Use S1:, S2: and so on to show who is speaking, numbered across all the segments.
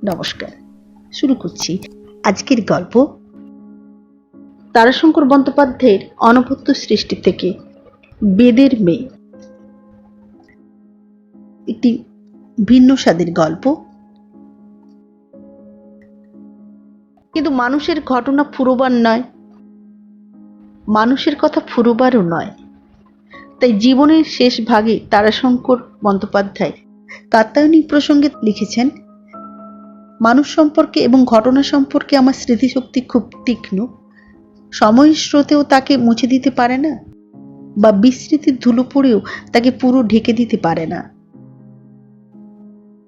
S1: নমস্কার, শুরু করছি আজকের গল্প তারাশঙ্কর বন্দ্যোপাধ্যায়ের অনবদ্য সৃষ্টি থেকে বেদের মেয়ে। একটি ভিন্ন স্বাদের গল্প, কিন্তু মানুষের ঘটনা ফুরোবার নয়, মানুষের কথা ফুরোবারও নয়। তাই জীবনের শেষ ভাগে তারাশঙ্কর বন্দ্যোপাধ্যায় কাত্যায়নী প্রসঙ্গে লিখেছেন, মানুষ সম্পর্কে এবং ঘটনা সম্পর্কে আমার স্মৃতিশক্তি খুব তীক্ষ্ণ। সময়ের স্রোতেও তাকে মুছে দিতে পারে না, বা বিস্মৃতির ধুলো পড়েও তাকে পুরো ঢেকে দিতে পারে না।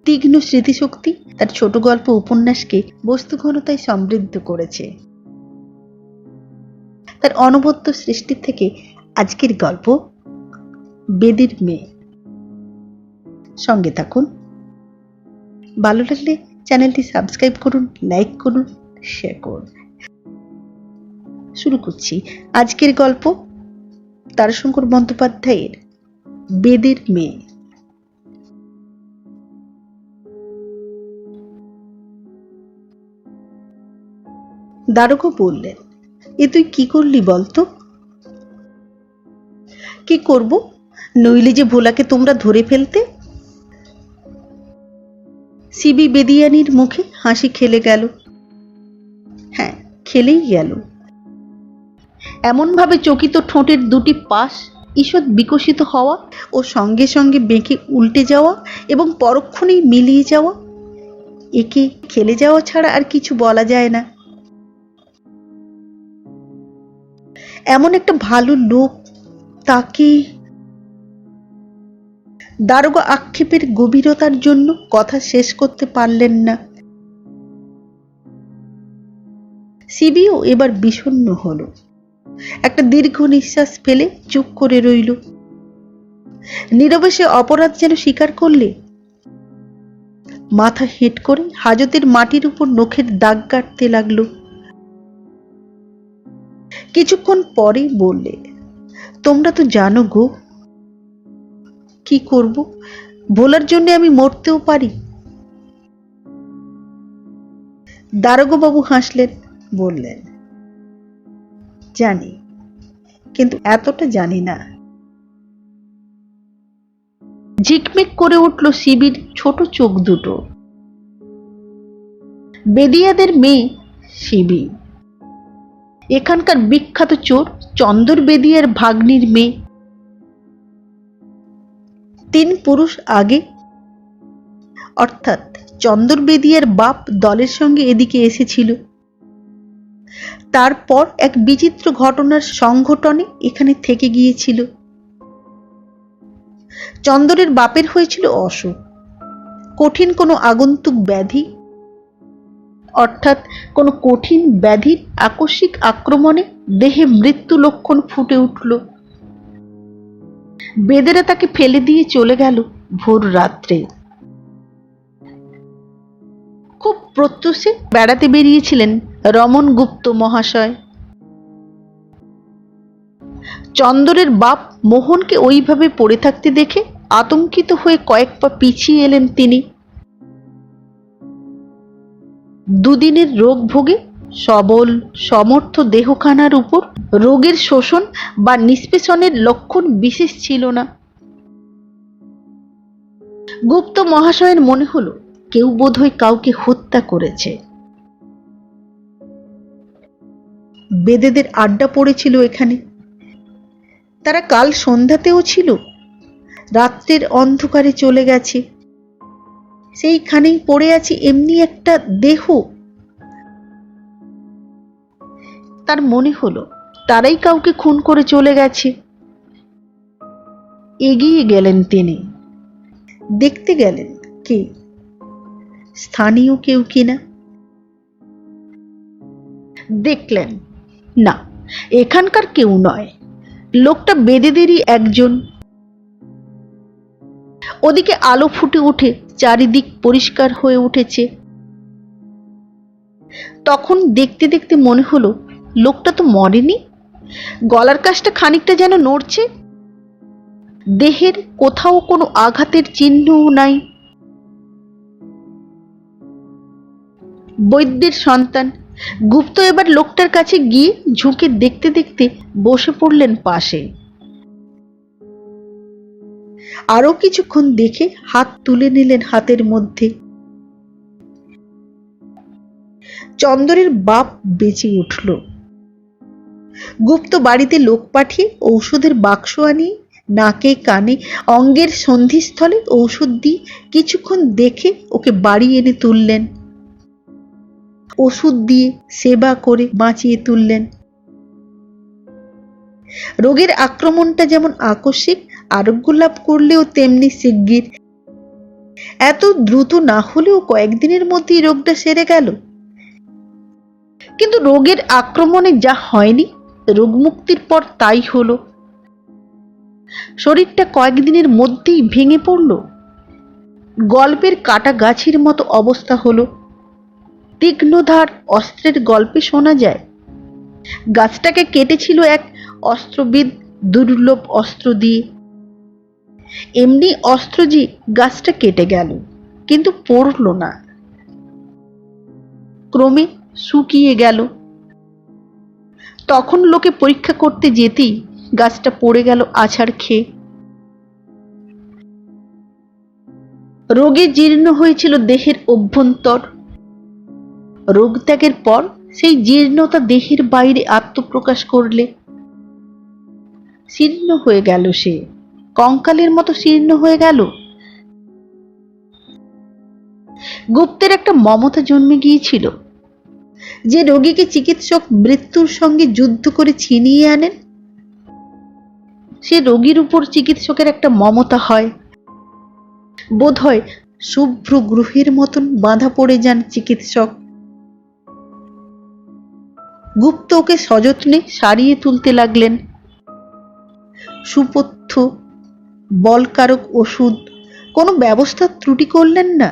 S1: তীক্ষ্ণ স্মৃতিশক্তি তার ছোট গল্প উপন্যাসকে বস্তুঘনতায় সমৃদ্ধ করেছে। তার অনবদ্য সৃষ্টির থেকে আজকের গল্প বেদের মেয়ে। সঙ্গে থাকুন। ভালো লাগলে চ্যানেলটি সাবস্ক্রাইব করুন, লাইক করুন, শেয়ার করুন। শুরু করছি আজকের গল্প তারাশঙ্কর বন্দ্যোপাধ্যায়ের বেদের মেয়ে। দারোগা বললেন, এ তুই কি করলি বলতো? কি করব, নইলে যে ভোলাকে তোমরা ধরে ফেলতে। সিবি বেদিয়ানির মুখে হাসি খেলে গেল। হ্যাঁ, খেলেই গেল। এমনভাবে চকিত ঠোঁটের দুটি পাশ ঈষৎ বিকশিত হওয়া ও সঙ্গে সঙ্গে বেঁকে উল্টে যাওয়া এবং পরক্ষণেই মিলিয়ে যাওয়া, একে খেলে যাওয়া ছাড়া আর কিছু বলা যায় না। এমন একটা ভালো লোক, তাকে। দারোগা আক্ষেপের গভীরতার জন্য কথা শেষ করতে পারলেন না। সিবিও এবার বিষণ্ণ হলো। একটা দীর্ঘ নিঃশ্বাস ফেলে চুপ করে রইল। নীরবে সে অপরাধ যেন স্বীকার করলে। মাথা হেঁট করে হাজতের মাটির উপর নখের দাগ কাটতে লাগলো। কিছুক্ষণ পরে বললে, তোমরা তো জানো গো, কি করব, ভোলার জন্য আমি মরতেও পারি। দারোগা বাবু হাসলেন, বললেন, জানি, কিন্তু এতটা জানি না। ঝিকমিক করে উঠল সিবির ছোট চোখ দুটো। বেদিয়াদের মেয়ে সিবি, এখানকার বিখ্যাত চোর চন্দর বেদিয়ার ভাগ্নির মেয়ে। 3 পুরুষ আগে, অর্থাৎ চন্দর বেদিয়ার বাপ দলের সঙ্গে এদিকে এসেছিল। তারপর এক বিচিত্র ঘটনার সংঘটনে এখানে থেকে গিয়েছিল। চন্দরের বাপের হয়েছিল অসুখ, কঠিন কোনো আগন্তুক ব্যাধি, অর্থাৎ কোনো কঠিন ব্যাধির আকস্মিক আক্রমণে দেহে মৃত্যু লক্ষণ ফুটে উঠল। বেদেরা তাকে ফেলে দিয়ে চলে গেল ভোর রাত্রে। খুব প্রত্যুষে বেড়াতে বেরিয়েছিলেন রমন গুপ্ত মহাশয়। চন্দরের বাপ মোহনকে ওইভাবে পড়ে থাকতে দেখে আতঙ্কিত হয়ে কয়েক পা পিছিয়ে এলেন তিনি। 2 দিনের রোগ ভোগে সবল সমর্থ দেহখানার উপর রোগের শোষণ বা নিষ্পেষণের লক্ষণ বিশেষ ছিল না। গুপ্ত মহাশয়ের মনে হলো কেউ বোধহয় কাউকে হত্যা করেছে। বেদেদের আড্ডা পড়েছিল এখানে। তারা কাল সন্ধ্যাতেও ছিল, রাত্রের অন্ধকারে চলে গেছে। সেইখানেই পড়ে আছে এমনি একটা দেহ। তার মনে হলো তারাই কাউকে খুন করে চলে গেছে। এগিয়ে গেলেন তিনি, দেখতে গেলেন কে, স্থানীয় কেউ কিনা। দেখলেন না, এখানকার কেউ নয়, লোকটা বেদেদেরই একজন। ওদিকে আলো ফুটে উঠে চারিদিক পরিষ্কার হয়ে উঠেছে। তখন দেখতে দেখতে মনে হলো লোকটা তো মরেনি, গলার কাছটা খানিকটা যেন নড়ছে। দেহের কোথাও কোনো আঘাতের চিহ্নও নাই। বৈদ্যের সন্তান। গুপ্ত এবার লোকটার কাছে গিয়ে ঝুঁকে দেখতে দেখতে বসে পড়লেন পাশে। আরো কিছুক্ষণ দেখে হাত তুলে নিলেন হাতের মধ্যে। চন্দরের বাপ বেঁচে উঠল। গুপ্ত বাড়িতে লোক পাঠিয়ে ঔষধের বাক্স আনিয়ে নাকে কানে অঙ্গের সন্ধিস্থলে ঔষধ দিয়ে কিছুক্ষণ দেখে ওকে বাড়ি এনে তুললেন। ওষুধ দিয়ে সেবা করে বাঁচিয়ে তুললেন। রোগের আক্রমণটা যেমন আকস্মিক, আরোগ্য লাভ করলেও তেমনি শিগগির। এত দ্রুত না হলেও কয়েকদিনের মধ্যেই রোগটা সেরে গেল। কিন্তু রোগের আক্রমণে যা হয়নি, রোগমুক্তির পর তাই হলো। শরীরটা কয়েকদিনের মধ্যেই ভেঙে পড়ল। গল্পের কাটা গাছের মতো অবস্থা হলো। তীক্ষ্ণধার অস্ত্রের গল্পে শোনা যায়, গাছটাকে কেটেছিল এক অস্ত্রবিদ দুর্লভ অস্ত্র দিয়ে। এমনি অস্ত্র যে গাছটা কেটে গেল, কিন্তু পড়ল না, ক্রমে শুকিয়ে গেল। তখন লোকে পরীক্ষা করতে যেতেই গাছটা পড়ে গেল আছাড় খেয়ে। রোগে জীর্ণ হয়েছিল দেহের অভ্যন্তর। রোগ ত্যাগের পর সেই জীর্ণতা দেহের বাইরে আত্মপ্রকাশ করলে শীর্ণ হয়ে গেল, সে কঙ্কালের মতো শীর্ণ হয়ে গেল। গুপ্তের একটা মমতা জন্মে গিয়েছিল। যে রোগীকে চিকিৎসক মৃত্যুর সঙ্গে যুদ্ধ করে ছিনিয়ে আনেন, সে রোগীর উপর চিকিৎসকের একটা মমতা হয়। বোধ হয় শুভ্র গ্রহের মতন বাঁধা পড়ে যান চিকিৎসক। গুপ্ত ওকে সযত্নে সারিয়ে তুলতে লাগলেন। সুপথ্য বলকারক ওষুধ, কোনো ব্যবস্থার ত্রুটি করলেন না।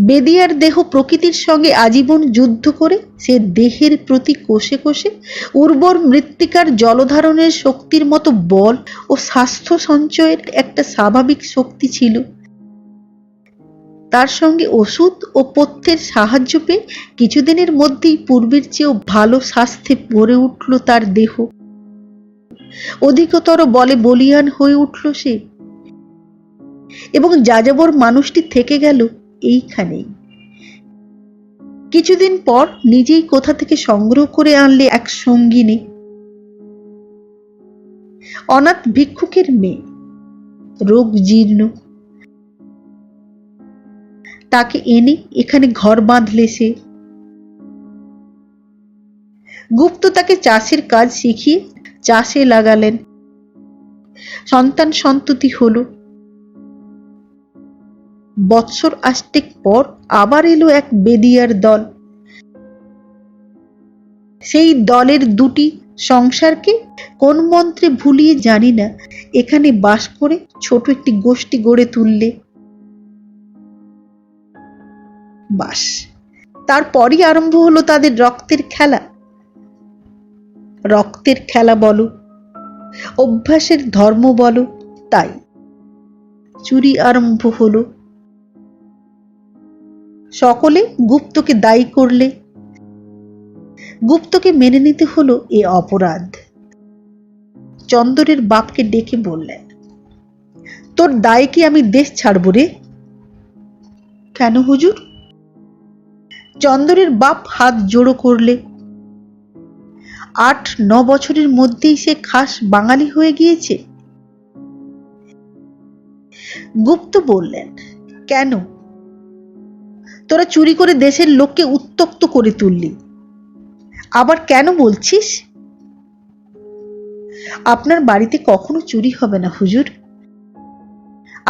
S1: বেদিয়ার দেহ প্রকৃতির সঙ্গে আজীবন যুদ্ধ করে সে দেহের প্রতি কোষে কোষে উর্বর মৃত্তিকার জলধারণের শক্তির মতো বল ও স্বাস্থ্য সঞ্চয়ের একটা স্বাভাবিক শক্তি ছিল। তার সঙ্গে ওষুধ ও পথ্যের সাহায্য পেয়ে কিছুদিনের মধ্যেই পূর্বের চেয়েও ভালো স্বাস্থ্যে ভরে উঠল তার দেহ। অধিকতর বলে বলীয়ান হয়ে উঠল সে, এবং যাযাবর মানুষটি থেকে গেল এইখানেই। কিছুদিন পর নিজেই কোথা থেকে সংগ্রহ করে আনলে এক সঙ্গিনী, অনাথ ভিক্ষুকের মেয়ে, রোগ জীর্ণ। তাকে এনে এখানে ঘর বাঁধলে সে। গুপ্ত তাকে চাষের কাজ শিখিয়ে চাষে লাগালেন। সন্তান সন্ততি হলো। বৎসর আষ্টেক পর আবার এলো এক বেদিয়ার দল। সেই দলের দুটি সংসারকে কোন মন্ত্রে ভুলিয়ে জানি না এখানে বাস করে ছোট একটি গোষ্ঠী গড়ে তুললে। বাস, তারপরই আরম্ভ হলো তাদের রক্তের খেলা। রক্তের খেলা বলো, অভ্যাসের ধর্ম বলো, তাই চুরি আরম্ভ হলো। সকলে গুপ্তকে দায়ী করলে। গুপ্তকে মেনে নিতে হলো এ অপরাধ। চন্দরের বাপকে ডেকে বললেন, তোর দায়ে কি আমি দেশ ছাড়ব রে? কেন হুজুর? চন্দরের বাপ হাত জোড়ো করলে। 8-9 বছরের মধ্যেই সে খাস বাঙালি হয়ে গিয়েছে। গুপ্ত বললেন, কেন? তোরা চুরি করে দেশের লোককে উত্ত্যক্ত করে তুললি, আবার কেন বলছিস? আপনার বাড়িতে কখনো চুরি হবে না হুজুর।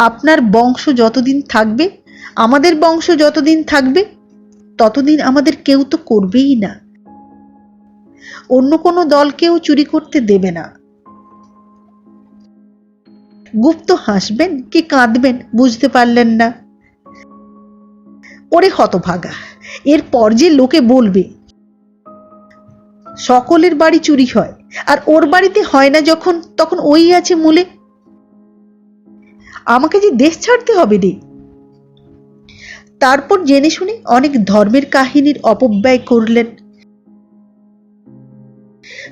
S1: আপনার বংশ যতদিন থাকবে, আমাদের বংশ যতদিন থাকবে, ততদিন আমাদের কেউ তো করবেই না। অন্য কোনো দলকেও চুরি করতে দেবে না। গুপ্ত হাসবেন কি কাঁদবেন বুঝতে পারলেন না। ওরে হতভাগা, এরপর যে লোকে বলবে সকলের বাড়ি চুরি হয়, আর ওর বাড়িতে হয় না যখন, তখন ওই আছে মূলে। আমাকে যে দেশ ছাড়তে হবে রে। তারপর জেনে শুনে অনেক ধর্মের কাহিনীর অপব্যয় করলেন।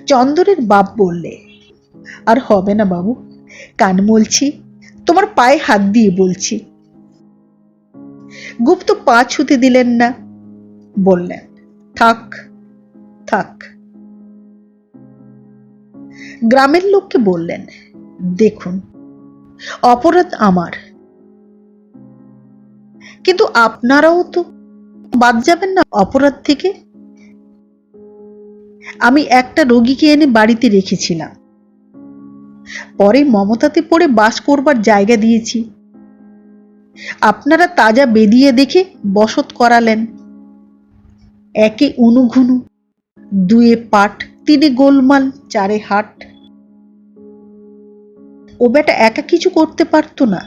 S1: চন্দরের বাপ বললে, আর হবে না বাবু, কান মলছি, তোমার পায়ে হাত দিয়ে বলছি। গুপ্ত পা ছুতে দিলেন না, বললেন, থাক থাক। গ্রামের লোককে বললেন, দেখুন, অপরাধ আমার, কিন্তু আপনারাও তো বাদ যাবেন না অপরাধ থেকে। আমি একটা রোগীকে এনে বাড়িতে রেখেছিলাম, পরে মমতাতে পড়ে বাস করবার জায়গা দিয়েছি। আপনারা তাজা বেদিয়ে দেখে বসত করালেন। একে উনুঘুনু, দুয়ে পাট, তিনে গোলমাল, চারে হাট। ও বেটা একা কিছু করতে পারতো না,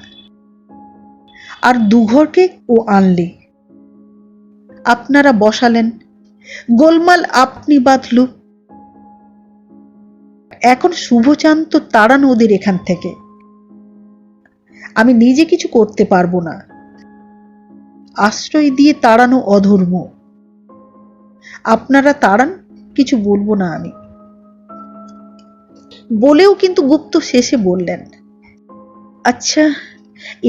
S1: আর দুঘরকে ও আনলে। আপনারা বসালেন, গোলমাল আপনি বাঁধল। এখন শুভচাঁদ তো তাড়ান ওদের এখান থেকে। আমি নিজে কিছু করতে পারবো না, আশ্রয় দিয়ে তাড়ানো অধর্ম। আপনারা তাড়ান, কিছু বলবো না আমি। বলেও কিন্তু গুপ্ত শেষে বললেন, আচ্ছা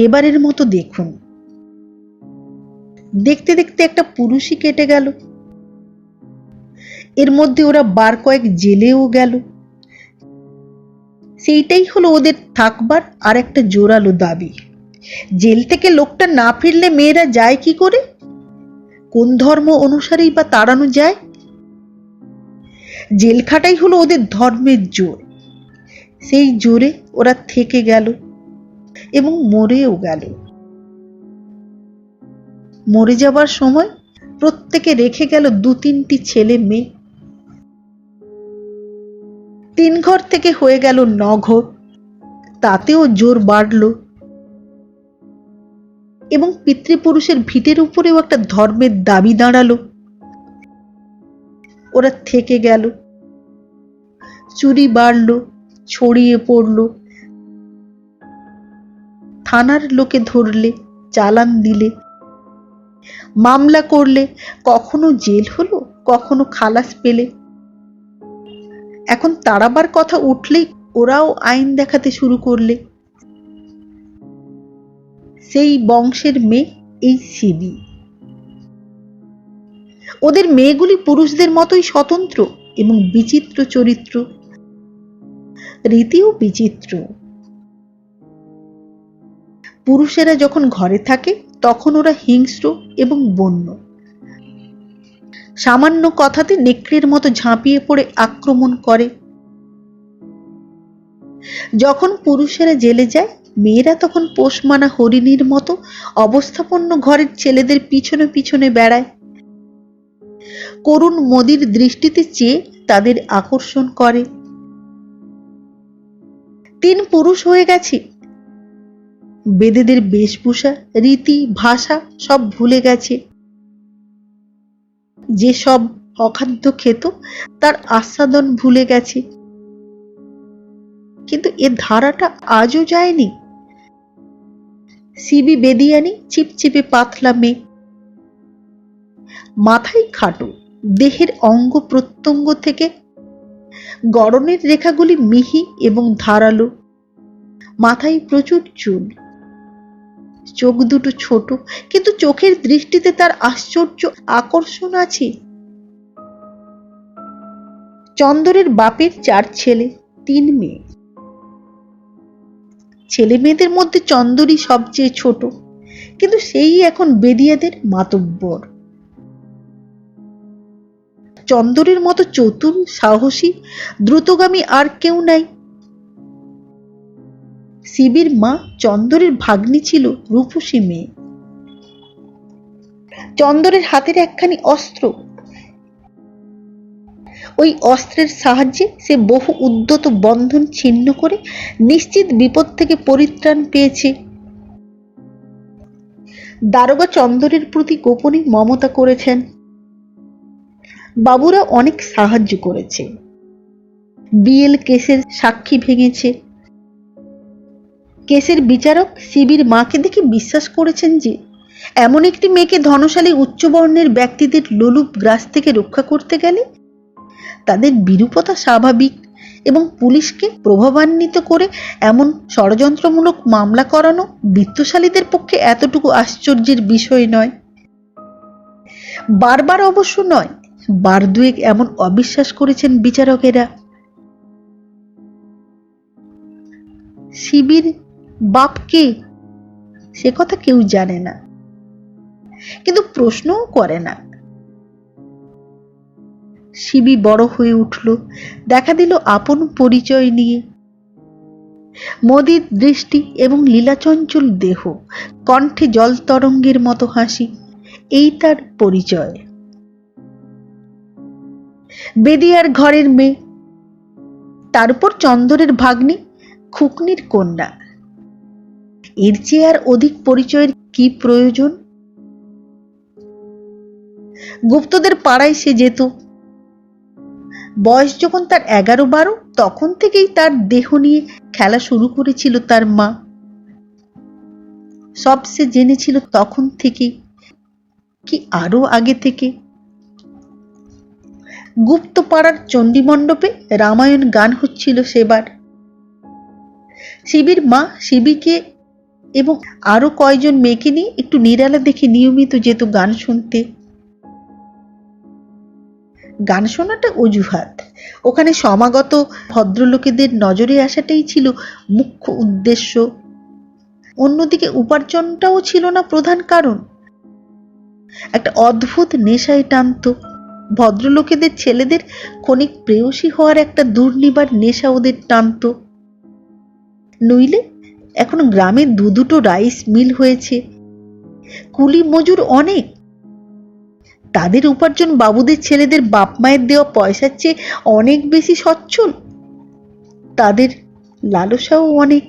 S1: এবারের মতো দেখুন। দেখতে দেখতে একটা পুরুষই কেটে গেল। এর মধ্যে ওরা বার কয়েক জেলেও গেল। সেইটাই হলো ওদের থাকবার আর একটা জোরালো দাবি। জেল থেকে লোকটা না ফিরলে মেয়েরা যায় কি করে? কোন ধর্ম অনুসারেই বা তাড়ানো যায়? জেল খাটাই হলো ওদের ধর্মের জোর। সেই জোরে ওরা থেকে গেল এবং মরেও গেল। মরে যাবার সময় প্রত্যেকে রেখে গেল 2-3টি ছেলে মেয়ে। 3 ঘর থেকে হয়ে গেল 9 ঘর, তাতেও জোর বাড়ল। এবং পিতৃপুরুষের ভিটের উপরেও একটা ধর্মের দাবি দাঁড়ালো। ওরা থেকে গেল, চুরি বাড়ল, ছড়িয়ে পড়ল। থানার লোকে ধরলে, চালান দিলে, মামলা করলে, কখনো জেল হলো, কখনো খালাস পেলে। এখন তাড়াবার কথা উঠলেই ওরাও আইন দেখাতে শুরু করলে। সেই বংশের মেয়ে এই সিবি। ওদের মেয়েগুলি পুরুষদের মতোই স্বতন্ত্র এবং বিচিত্র চরিত্র, রীতিও বিচিত্র। পুরুষেরা যখন ঘরে থাকে তখন ওরা হিংস্র এবং বন্য। সামান্য কথাতে নেকড়ের মতো ঝাঁপিয়ে পড়ে আক্রমণ করে। যখন পুরুষেরা জেলে যায়, মেয়েরা তখন পোষ মানা হরিণীর মতো অবস্থাপন্ন ঘরের ছেলেদের পিছনে পিছনে বেড়ায়। করুণ মোদির দৃষ্টিতে চেয়ে তাদের আকর্ষণ করে। 3 পুরুষ হয়ে গেছে, বেদেদের বেশভূষা, রীতি, ভাষা সব ভুলে গেছে। যে সব অখাদ্য খেত তার আস্বাদন ভুলে গেছে। কিন্তু এ ধারাটা আজও যায়নি। সিবি বেদিয়ানি, চিপচিপে পাতলা মেয়ে, মাথায় খাটো, দেহের অঙ্গ প্রত্যঙ্গ থেকে গড়নের রেখাগুলি মিহি এবং ধারালো। মাথায় প্রচুর চুল, চোখ দুটো ছোট, কিন্তু চোখের দৃষ্টিতে তার আশ্চর্য আকর্ষণ আছে। চন্দরের বাপের 4 ছেলে, 3 মেয়ে। ছেলে মেয়েদের মধ্যে চন্দরই সবচেয়ে ছোট, কিন্তু সেই এখন বেদিয়াদের মাতব্বর। চন্দরের মতো চতুর, সাহসী, দ্রুতগামী আর কেউ নাই। সিবির মা চন্দরের ভাগ্নি ছিল রূপসী মেয়ে। চন্দরের হাতের একখানি অস্ত্র। ওই অস্ত্রের সাহায্যে সে বহু উদ্যত বন্ধন ছিন্ন করে নিশ্চিত বিপদ থেকে পরিত্রাণ পেয়েছে। দারোগা চন্দরের প্রতি গোপনে মমতা করেছেন। বাবুরা অনেক সাহায্য করেছে। বিএল কেসের সাক্ষী ভেঙেছে। কেসের বিচারক সিবির মাকে দেখে বিশ্বাস করেছেন যে এমন একটি মেয়েকে ধনশালী উচ্চবর্ণের ব্যক্তিদের লোলুপ গ্রাস থেকে রক্ষা করতে গেলে তাদের বিরূপতা স্বাভাবিক, এবং পুলিশকে প্রভাবান্বিত করে এমন ষড়যন্ত্রমূলক মামলা করানো বিত্তশালীদের পক্ষে এতটুকু আশ্চর্যের বিষয় নয়। বারবার অবশ্য নয়, বার দুয়েক এমন অবিশ্বাস করেছেন বিচারকেরা। শিবির বাপ কে সে কথা কেউ জানে না, কিন্তু প্রশ্নও করে না। শিবি বড় হয়ে উঠল, দেখা দিল আপন পরিচয় নিয়ে। মদির দৃষ্টি এবং লীলাচঞ্চল দেহ, কণ্ঠে জল তরঙ্গের মতো হাসি, এই তার পরিচয়। বেদিয়ার ঘরের মেয়ে, তার উপর চন্দরের ভাগ্নি, খুকনির কন্যা। এর চেয়ে আর অধিক পরিচয়ের কি প্রয়োজন? গুপ্তদের পাড়ায় সে যেত। বয়স যখন তার 11-12, তখন থেকেই তার দেহ নিয়ে খেলা শুরু করেছিল তার মা। সব সে জেনেছিল তখন থেকে, কি আরো আগে থেকে? গুপ্ত পাড়ার চণ্ডী মণ্ডপে রামায়ণ গান হচ্ছিল সেবার। শিবির মা শিবিকে এবং আরো কয়জন মেয়েকে নিয়ে একটু নিরালা দেখে নিয়মিত যেত গান শুনতে। গান শোনাটা অজুহাত, ওখানে সমাগত ভদ্রলোকেদের নজরে আসাটাই ছিল মুখ্য উদ্দেশ্য। অন্যদিকে উপার্জনটাও ছিল না প্রধান কারণ। একটা অদ্ভুত নেশায় টানত। ভদ্রলোকেদের ছেলেদের ক্ষণিক প্রেয়সী হওয়ার একটা দুর্নিবার নেশা ওদের টানত। নইলে এখন গ্রামে দুটো রাইস মিল হয়েছে, কুলি মজুর অনেক, তাদের উপার্জন বাবুদের ছেলেদের বাপ মায়ের দেওয়া পয়সার চেয়ে অনেক বেশি সচ্ছল, তাদের লালসাও অনেক।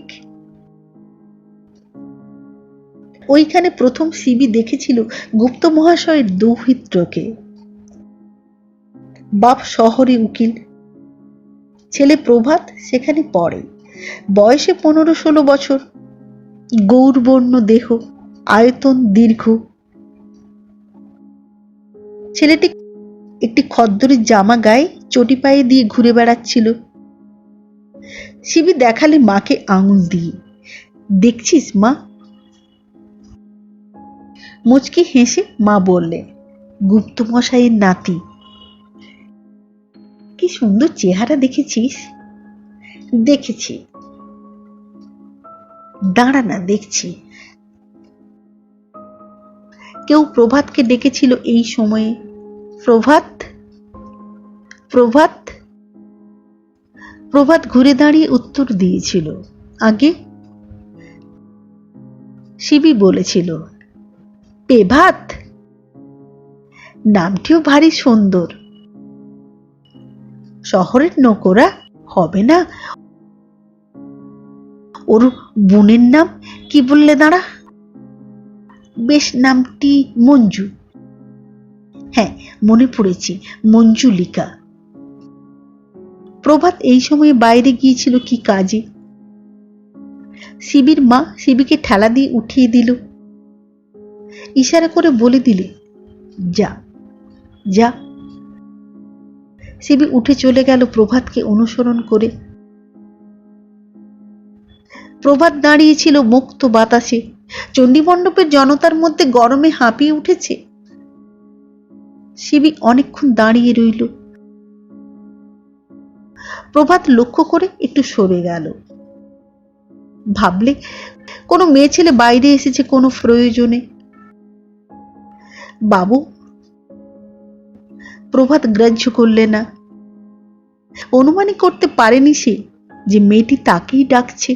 S1: ওইখানে প্রথম শিবি দেখেছিল গুপ্ত মহাশয়ের দৌহিত্রকে। বাপ শহরে উকিল, ছেলে প্রভাত সেখানে পড়ে, বয়সে 15-16 বছর, গৌরবর্ণ দেহ, আয়তন দীর্ঘ। ছেলেটি একটি খদ্দরের জামা গায়ে চটি পায়ে দিয়ে ঘুরে বেড়াচ্ছিল। শিবি দেখালে মাকে আঙুল দিয়ে, দেখছিস মা? মুচকি হেসে মা বললে, গুপ্ত মশাইয়ের নাতি। কি সুন্দর চেহারা দেখেছিস? দেখেছি। দাঁড়া না, দেখছি। কেউ প্রভাতকে ডেকেছিল এই সময়ে। প্রভাত, প্রভাত। প্রভাত ঘুরে দাঁড়িয়ে উত্তর দিয়েছিল, আগে। শিবি বলেছিল, পেভাত। নামটিও ভারী সুন্দর। শহরের নকরা হবে না? ওর বোনের নাম কি বললে দাঁড়া? বেশ, নামটি মঞ্জু। হ্যাঁ, মনে পড়েছি, মঞ্জুলিকা। প্রভাত এই সময়ে বাইরে গিয়েছিল কি কাজে। শিবির মা শিবিকে ঠেলা দিয়ে উঠিয়ে দিল, ইশারা করে বলে দিলে, যা যা। শিবি উঠে চলে গেল প্রভাতকে অনুসরণ করে। প্রভাত দাঁড়িয়েছিল মুক্ত বাতাসে, চণ্ডীমণ্ডপের জনতার মধ্যে গরমে হাঁপিয়ে উঠেছে। শিবি অনেকক্ষণ দাঁড়িয়ে রইল। প্রভাত লক্ষ্য করে একটু সরে গেল। ভাবলে কোনো মেয়ে ছেলে বাইরে এসেছে কোনো প্রয়োজনে। বাবু? প্রভাত গ্রাহ্য করলে না। অনুমানই করতে পারেনি সে যে মেয়েটি তাকেই ডাকছে।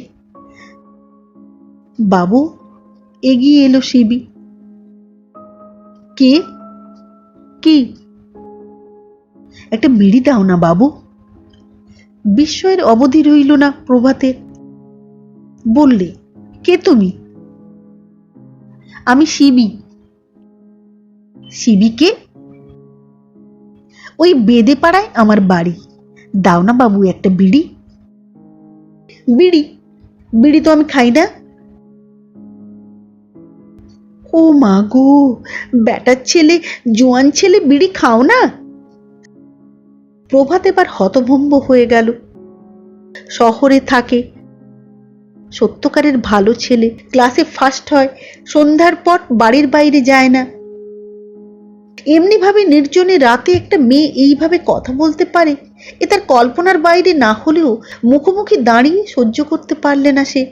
S1: বাবু? এগিয়ে এলো শিবি। কে? কি? একটা বিড়ি দাও না বাবু। বিস্ময়ের অবধি রইল না প্রভাতের। বললে, কে তুমি? আমি শিবি। শিবি কে? ওই বেদে পাড়ায় আমার বাড়ি। দাও না বাবু একটা বিড়ি। বিড়ি? বিড়ি তো আমি খাই না। ও মা গো, বেটার ছেলে, জোয়ান ছেলে, বিড়ি খাও না? প্রভাত এবার হতভম্ব হয়ে গেল। শহরে থাকে, সত্যকারের ভালো ছেলে, ক্লাসে ফার্স্ট হয়, সন্ধ্যার পর বাড়ির বাইরে যায় না। এমনি ভাবে নির্জনে রাতে একটা মেয়ে এইভাবে কথা বলতে পারে, এ তার কল্পনার বাইরে না হলেও মুখোমুখি দাঁড়িয়ে সহ্য করতে পারলে না সে।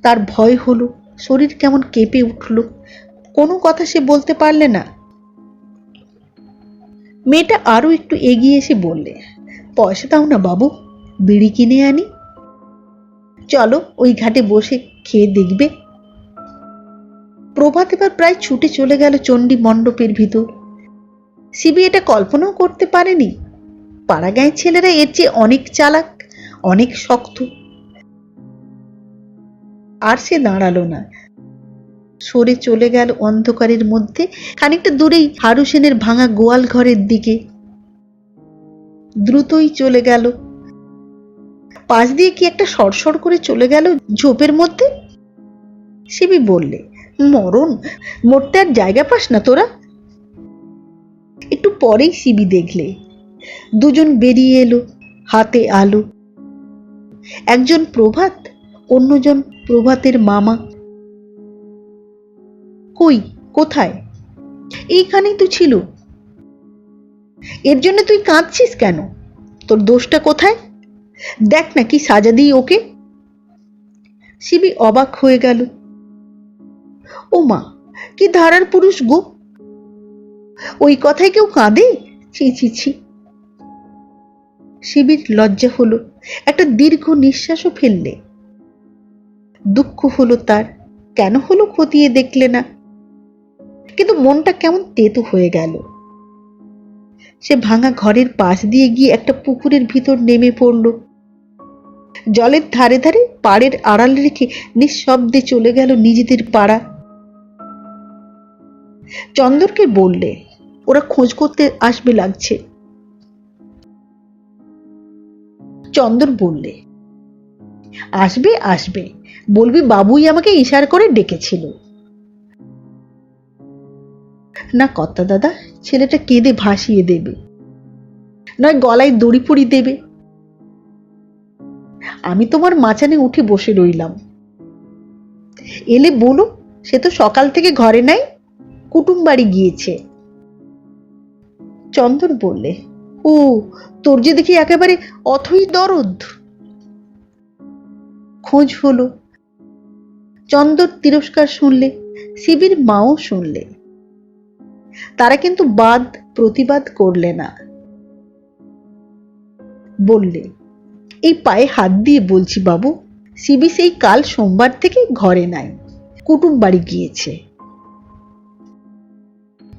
S1: তার ভয় হলো, শরীর কেমন কেঁপে উঠল, কোনো কথা সে বলতে পারলে না। মেয়েটা আরো একটু এগিয়ে এসে বললে, পয়সা দাও না বাবু, বিড়ি কিনে আনি। চলো ওই ঘাটে বসে খেয়ে দেখবে। প্রভাত এবার প্রায় ছুটে চলে গেল চণ্ডী মণ্ডপের ভিতর। শিবি এটা কল্পনাও করতে পারেনি পাড়াগাঁয়ের ছেলেরা এর চেয়ে অনেক চালাক, অনেক শক্ত। আর সে দাঁড়ালো না, সরে চলে গেল অন্ধকারের মধ্যে খানিকটা দূরেই হারু সেনের ভাঙা গোয়াল ঘরের দিকে। দ্রুতই চলে গেল। পাশ দিয়ে কি একটা সরসর করে চলে গেল ঝোপের মধ্যে। শিবি বললে, মরণ, মরতে আর জায়গা পাস না তোরা? একটু পরেই শিবি দেখলে দুজন বেরিয়ে এলো, হাতে আলো। একজন প্রভাত, অন্যজন প্রভাতের মামা। কই, কোথায়? এইখানেই তো ছিল। এর জন্য তুই কাঁদছিস কেন? তোর দোষটা কোথায়? দেখ না কি সাজা দিই ওকে। শিবি অবাক হয়ে গেল। ও মা, কি ধারার পুরুষ গো! ওই কথায় কেউ কাঁদে? ছি ছি ছি। শিবির লজ্জা হলো, একটা দীর্ঘ নিঃশ্বাসও ফেললে। দুঃখ হলো তার, কেন হলো খতিয়ে দেখলে না। কিন্তু মনটা কেমন তেতো হয়ে গেল। সে ভাঙা ঘরের পাশ দিয়ে গিয়ে একটা পুকুরের ভিতর নেমে পড়ল। জলের ধারে ধারে পাড়ের আড়াল রেখে নিঃশব্দে চলে গেল নিজেদের পাড়া। চন্দরকে বললে, ওরা খোঁজ করতে আসবে লাগছে। চন্দর বললে, আসবে আসবে, বলবি বাবুই আমাকে ইশারা করে ডেকেছিল। না কর্তা দাদা, ছেলেটা কেঁদে ভাসিয়ে দেবে, নয় গলায় দড়ি পড়ি দেবে। আমি তোমার মাচানে উঠে বসে রইলাম, এলে বলো। সে তো সকাল থেকে ঘরে নাই, কুটুম বাড়ি গিয়েছে। চন্দর বললে, ও, তোর যে দেখি একেবারে অথই দরদ। খোঁজ হলো। চন্দর তিরস্কার শুনলে, শিবির মাও শুনলে। তারা কিন্তু বাদ প্রতিবাদ করলে না। বললে, এই পায়ে হাত দিয়ে বলছি বাবু, শিবি সেই কাল সোমবার থেকে ঘরে নাই, কুটুম বাড়ি গিয়েছে।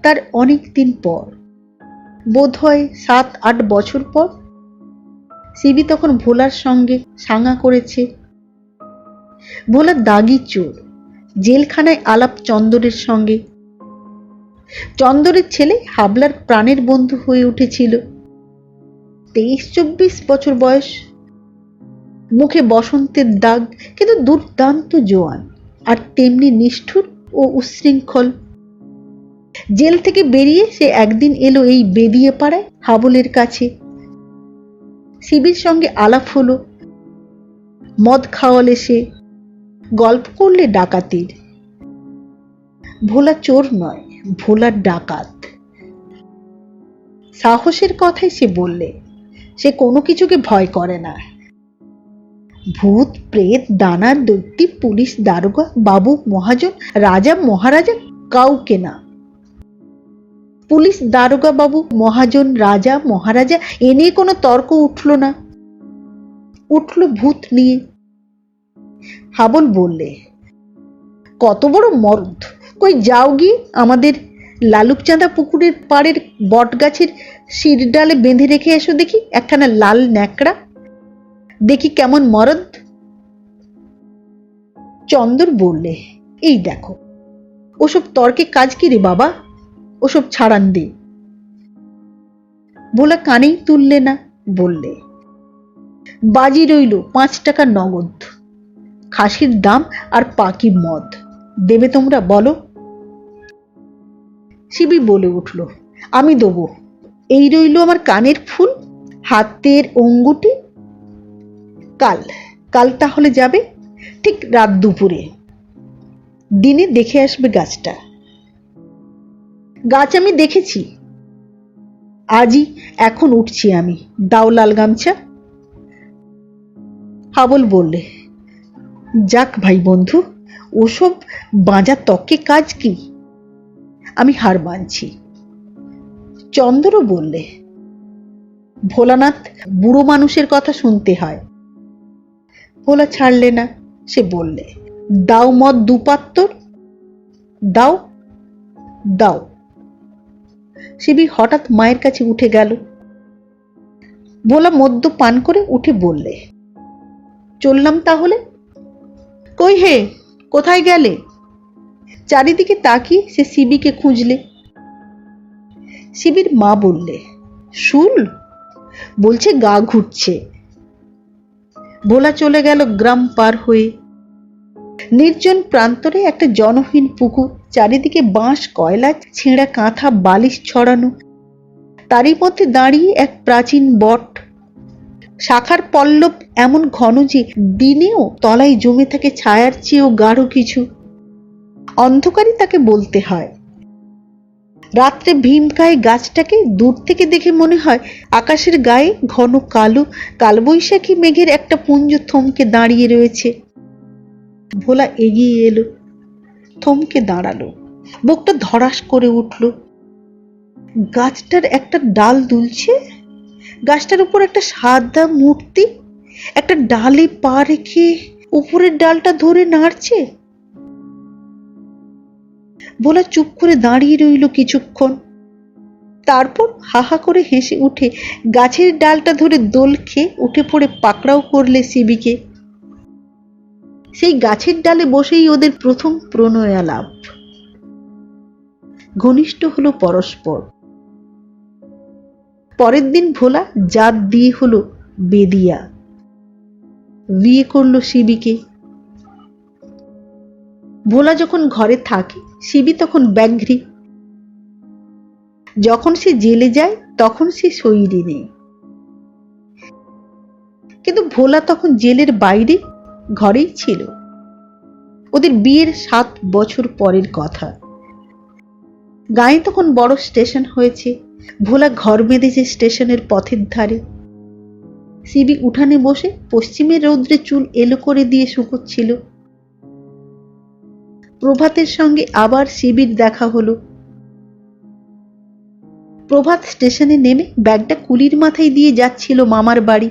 S1: তার অনেক দিন পর, বোধ হয় 7-8 বছর পর, শিবি তখন ভোলার সঙ্গে সাঙা করেছে। ভোলা দাগি চোর, জেলখানায় আলাপ চন্দরের সঙ্গে। চন্দরের ছেলে হাবলার প্রাণের বন্ধু হয়ে উঠেছিল। 23-24 বছর বয়স, মুখে বসন্তের দাগ, কিন্তু দুর্দান্ত জোয়ান, আর তেমনি নিষ্ঠুর ও উচ্ছৃঙ্খল। জেল থেকে বেরিয়ে সে একদিন এলো এই বেদিয়ে পাড়ায় হাবলের কাছে। শিবির সঙ্গে আলাপ হলো, মদ খাওয়ালে সে, গল্প করলে ডাকাতির। ভোলা চোর নয়, ভোলার ডাকাত। সাহসের কথাই সে বললে, সে কোনো কিছুকে ভয় করে না। ভূত প্রেত দানার দৈত্যী পুলিশ দারোগা বাবু মহাজন রাজা মহারাজা কাউকে না। পুলিশ দারোগা বাবু মহাজন রাজা মহারাজা এ নিয়ে কোনো তর্ক উঠল না, উঠল ভূত নিয়ে। হাবল বললে, কত বড় মরদ, কই যাও গিয়ে আমাদের লালুকচাঁদা পুকুরের পাড়ের বট গাছের শির ডালে বেঁধে রেখে এসো দেখি একখানা লাল ন্যাকড়া, দেখি কেমন মরদ। চন্দর বললে, এই দেখো, ওসব তর্কে কাজ কি রে বাবা, ওসব ছাড়ান দে। ভোলা কানেই তুললে না, বললে, বাজি রইল 5 টাকা নগদ, খাসির দাম আর পাকি মদ, দেবে তোমরা বলো? শিবি বলে উঠল, আমি দেবো। এই রইল আমার কানের ফুল, হাতের অঙ্গুটি। কাল কাল তাহলে যাবে, ঠিক রাত দুপুরে। দিনে দেখে আসবে গাছটা। গাছ আমি দেখেছি, আজই এখন উঠছি আমি। দাও লাল গামছা। হাবল বললে, যাক ভাই বন্ধু, ওসব বাঁজা তকে কাজ কি, আমি হার মানছি। চন্দ্র বললে, ভোলানাথ বুড়ো মানুষের কথা শুনতে হয়। ভোলা ছাড়লে না, সে বললে, দাও মদ দুপাত্তর। দাও দাও। শিবি হঠাৎ মায়ের কাছে উঠে গেল। ভোলা মদ্য পান করে উঠে বললে, চললাম তাহলে। কই হে, কোথায় গেলে? চারিদিকে তাকিয়ে সে শিবিকে খুঁজলে। শিবির মা বললে, শুল, বলছে গা ঘুরছে। ভোলা চলে গেল গ্রাম পার হয়ে। নির্জন প্রান্তরে একটা জনহীন পুকুর, চারিদিকে বাঁশ, কয়লা, ছেঁড়া কাঁথা, বালিশ ছড়ানো। তারই মধ্যে দাঁড়িয়ে এক প্রাচীন বট। শাখার পল্লব এমন ঘন যে দিনেও তলায় জমে থাকে ছায়ার চেয়েও গাঢ় কিছু। অন্ধকারই তাকে বলতে হয়। রাত্রে ভীমকায় গাছটাকে দূর থেকে দেখে মনে হয় আকাশের গায়ে ঘন কালো কালবৈশাখী মেঘের একটা পুঞ্জ থমকে দাঁড়িয়ে রয়েছে। ভোলা এগিয়ে এলো, থমকে দাঁড়ালো, বুকটা ধড়াস করে উঠল। গাছটার একটা ডাল দুলছে, গাছটার উপর একটা সাদা মূর্তি একটা ডালে পা রেখে উপরের ডালটা ধরে নাড়ছে। ভোলা চুপ করে দাঁড়িয়ে রইল কিছুক্ষণ, তারপর হাহা করে হেসে উঠে গাছের ডালটা ধরে দোল খেয়ে উঠে পড়ে পাকড়াও করলে শিবিকে। সেই গাছের ডালে বসেই ওদের প্রথম প্রণয়ালাপ। ঘনিষ্ঠ হলো পরস্পর। পরের দিন ভোলা জাত দিয়ে হলো বেদিয়া, বিয়ে করলো শিবিকে। ভোলা যখন ঘরে থাকে, শিবি তখন ব্যাঘ্রী। যখন সে জেলে যায় তখন সে শরীরে নেই। কিন্তু ভোলা তখন জেলের বাইরে ঘরেই ছিল। ওদের বিয়ের 7 বছর পরের কথা। গায়ে তখন বড় স্টেশন হয়েছে। ভোলা ঘর বেঁধেছে স্টেশনের পথের ধারে। শিবি উঠানে বসে পশ্চিমের রৌদ্রে চুল এলো করে দিয়ে শুকোচ্ছিল। প্রভাতের সঙ্গে আবার শিবির দেখা হলো। প্রভাত স্টেশনে নেমে ব্যাগটা কুলির মাথায় দিয়ে যাচ্ছিল মামার বাড়ি।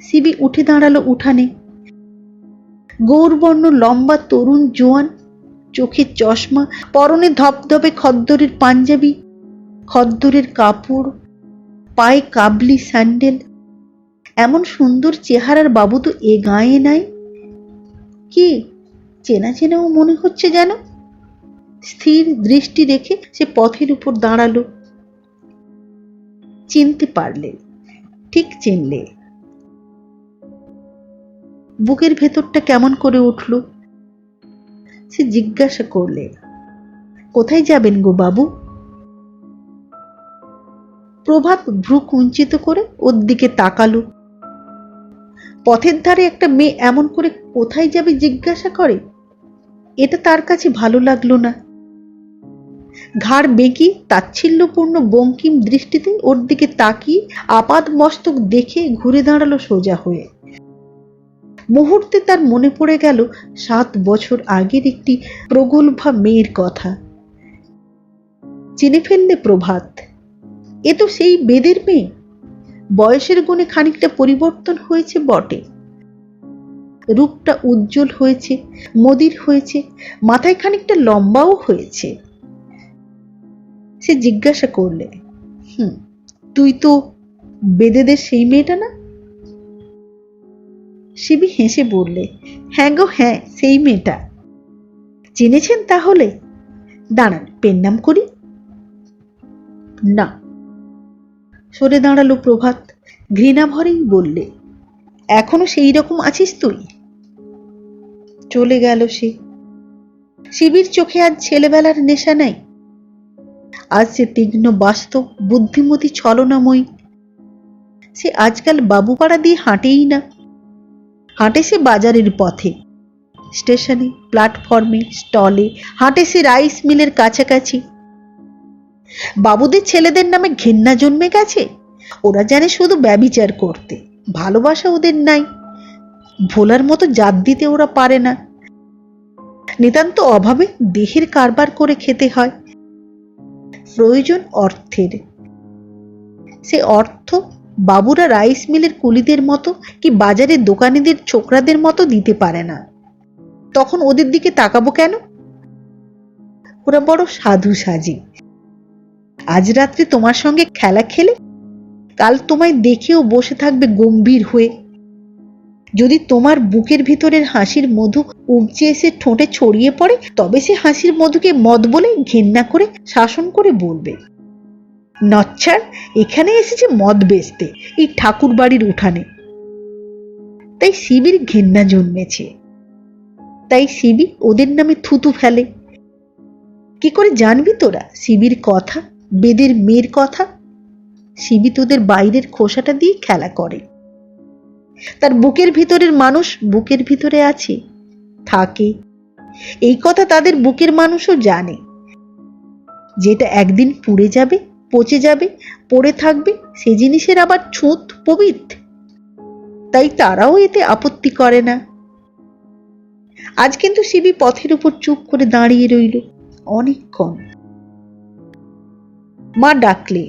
S1: শিবি উঠে দাঁড়ালো উঠানে। গৌরবর্ণ লম্বা তরুণ জোয়ান, চোখে চশমা, পরনে ধপধপে খদ্দরের পাঞ্জাবি, খদ্দরের কাপড়, পায়ে কাবলি স্যান্ডেল। এমন সুন্দর চেহারার বাবু তো এ গায়ে নাই। কি চেনা চেনাও মনে হচ্ছে যেন। স্থির দৃষ্টি রেখে সে পথের উপর দাঁড়ালো। চিনতে পারলে, ঠিক চিনলে। বুকের ভেতরটা কেমন করে উঠল। সে জিজ্ঞাসা করলে, কোথায় যাবেন গো বাবু? প্রভাত ভ্রু কুঞ্চিত করে ওর দিকে তাকালো। পথের ধারে একটা মেয়ে এমন করে কোথায় যাবে জিজ্ঞাসা করে, এটা তার কাছে ভালো লাগলো না। ঘাড় বেঁকি তাচ্ছিল্যপূর্ণ বঙ্কিম দৃষ্টিতে ওর দিকে তাকিয়ে আপাদ মস্তক দেখে ঘুরে দাঁড়ালো সোজা হয়ে। মুহূর্তে তার মনে পড়ে গেল 7 বছর আগের একটি প্রগল্ভা মেয়ের কথা। চিনে ফেললে প্রভাত, এ তো সেই বেদের মেয়ে। বয়সের গুণে খানিকটা পরিবর্তন হয়েছে বটে, রূপটা উজ্জ্বল হয়েছে, মদির হয়েছে, মাথায় খানিকটা লম্বাও হয়েছে। সে জিজ্ঞাসা করলে, তুই তো বেদেদের সেই মেয়েটা না? শিবি হেসে বললে, হ্যাঁ গো হ্যাঁ, সেই মেয়েটা। চিনেছেন তাহলে? দাঁড়ান পেন নাম করি। না। সরে দাঁড়ালো প্রভাত, ঘৃণা ভরেই বললে, এখনো সেই রকম আছিস তুই? চলে গেল সে। শিবির চোখে আজ ছেলেবেলার নেশা নাই। আজ সে তীক্ষ্ণ বাস্তব, বুদ্ধিমতী, ছলনাময়ী। সে আজকাল বাবুপাড়া দিয়ে হাঁটেই না, হাঁটে সে বাজারের পথে, স্টেশনে, প্ল্যাটফর্মে, স্টলে, হাঁটে সে রাইস মিলের কাছাকাছি। বাবুদের ছেলেদের নামে ঘেন্না জন্মে গেছে। ওরা জানে শুধু ব্যভিচার করতে, ভালোবাসা ওদের নাই। ভোলার মতো জাত দিতে ওরা পারে না। নিতান্ত অভাবে দেহের কারবার করে খেতে হয়। প্রয়োজন অর্থের। সে অর্থ বাবুরা রাইস মিলের কুলিদের মতো কি বাজারের দোকানিদের ছোকরাদের মতো দিতে পারে না। তখন ওদের দিকে তাকাবো কেন? ওরা বড় সাধু সাজে। আজ রাত্রে তোমার সঙ্গে খেলা খেলে কাল তোমায় দেখেও বসে থাকবে গম্ভীর হয়ে। যদি তোমার বুকের ভিতরের হাসির মধু উপচে এসে ঠোঁটে ছড়িয়ে পড়ে, তবে সে হাসির মধুকে মদ বলে ঘেন্না করে শাসন করে বলবে, নচ্ছার এখানে এসেছে মদ বেচতে, এই ঠাকুর বাড়ির উঠানে। তাই শিবির ঘেন্না জন্মেছে। তাই শিবি ওদের নামে থুতু ফেলে। কি করে জানবি তোরা শিবির কথা, বেদের মেয়ের কথা? শিবি তোদের বাইরের খোসাটা দিয়ে খেলা করে। তার বুকের ভিতরের মানুষ বুকের ভিতরে আছে, থাকে। এই কথা তাদের বুকের মানুষও জানে। যেটা একদিন পুড়ে যাবে, পচে যাবে, পড়ে থাকবে, সে জিনিসের আবার ছুঁত পবিত্র। তাই তারাও এতে আপত্তি করে না। আজ কিন্তু শিবি পথের উপর চুপ করে দাঁড়িয়ে রইল অনেকক্ষণ। মা ডাকলে,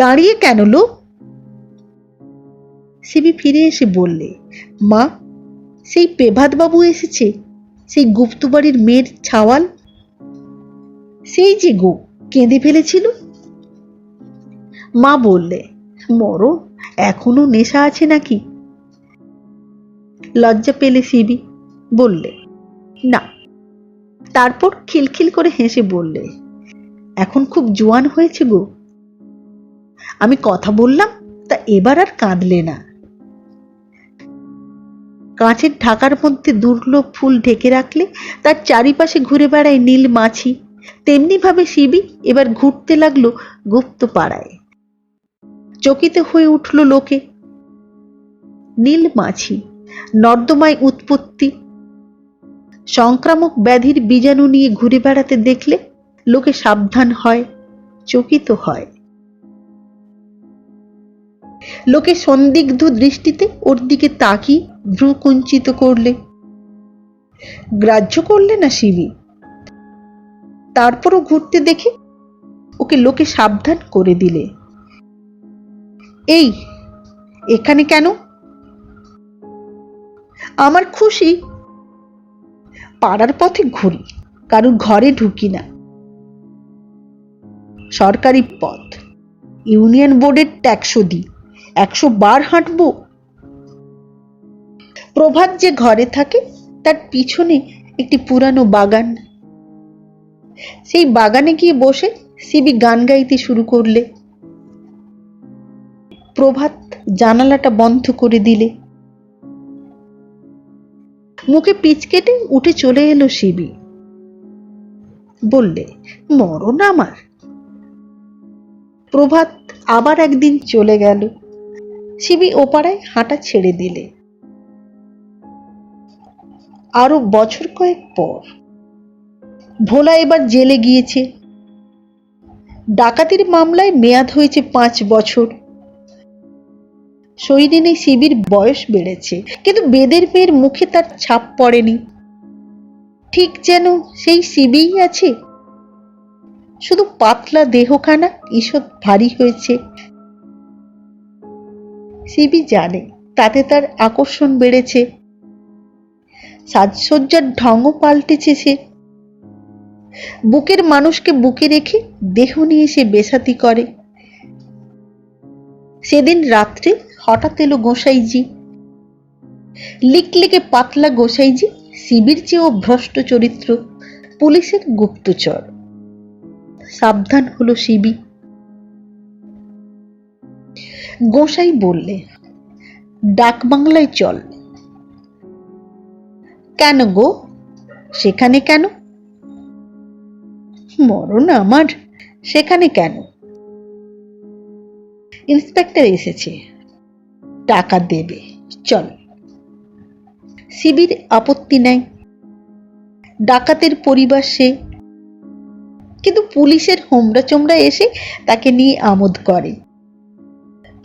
S1: দাঁড়িয়ে কেন লো? শিবি ফিরে এসে বললে, মা, সেই পেভাত বাবু এসেছে, সেই গুপ্ত বাড়ির মেয়ের ছাওয়াল, সেই যে গো কেঁদে ফেলেছিল। মা বললে, মরো, এখনো নেশা আছে নাকি? লজ্জা পেলে শিবি, বললে, না। তারপর খিলখিল করে হেসে বললে, এখন খুব জোয়ান হয়েছে গো। আমি কথা বললাম তা এবার আর কাঁদলে না। কাঁচের ঢাকার মধ্যে দুর্লভ ফুল ঢেকে রাখলে তার চারিপাশে ঘুরে বেড়ায় নীল মাছি, তেমনি ভাবে শিবি এবার ঘুরতে লাগলো গুপ্ত পাড়ায়। চকিত হয়ে উঠল লোকে। নীল মাছি, নর্দমায় উৎপত্তি। সংক্রামক ব্যাধির বীজাণু নিয়ে ঘুরে বেড়াতে দেখলে লোকে সাবধান হয়, চকিত হয়। লোকে সন্দিগ্ধ দৃষ্টিতে ওর দিকে তাকিয়ে ভ্রু কুঞ্চিত করলে। গ্রাহ্য করলে না শিবি। তারপরও ঘুরতে দেখে ওকে লোকে সাবধান করে দিলে, এই এখানে কেন? আমার খুশি, পাড়ার পথে ঘুরি, কারুর ঘরে ঢুকি না। সরকারি পথ, ইউনিয়ন বোর্ডের ট্যাক্স দিই, 100 বার হাঁটবো। প্রভাত যে ঘরে থাকে তার পিছনে একটি পুরানো বাগান। সেই বাগানে গিয়ে বসে শিবি গান গাইতে শুরু করলে। প্রভাত জানালাটা বন্ধ করে দিলে। মুখে পিচ কেটে উঠে চলে এলো শিবি, বললে, মরণ আমার। প্রভাত আবার একদিন চলে গেল। শিবি ওপাড়ায় হাঁটা ছেড়ে দিলে। আরো বছর কয়েক পর ভোলা এবার জেলে গিয়েছে। ডাকাতির মামলায় মেয়াদ হয়েছে 5 বছর। শৈরিনে শিবির বয়স বেড়েছে, কিন্তু বেদের মেয়ের মুখে তার ছাপ পড়েনি। ঠিক যেন সেই শিবিই আছে, শুধু পাতলা দেহখানা ঈষৎ ভারী হয়েছে। শিবি জানে তাতে তার আকর্ষণ বেড়েছে। সাজসজ্জার ঢংও পাল্টেছে সে। বুকের মানুষকে বুকে রেখে দেহ নিয়ে সে বেসাতি করে। সেদিন রাত্রে হঠাৎ এলো গোসাইজি। লিকলিকে পাতলা গোসাইজি, শিবির চেয়েও ভ্রষ্ট চরিত্র, পুলিশের গুপ্তচর। সাবধান হলো শিবি। গোসাই বললে, ডাক বাংলায় চল। কেন গো, সেখানে কেন? মরণ আমার, সেখানে কেন? ইন্সপেক্টর এসেছে, টাকা দেবে, চল। সিবির আপত্তি নাই, ডাকাতের পরিবার সে, কিন্তু পুলিশের হোমরা চোমরা এসে তাকে নিয়ে আমোদ করে,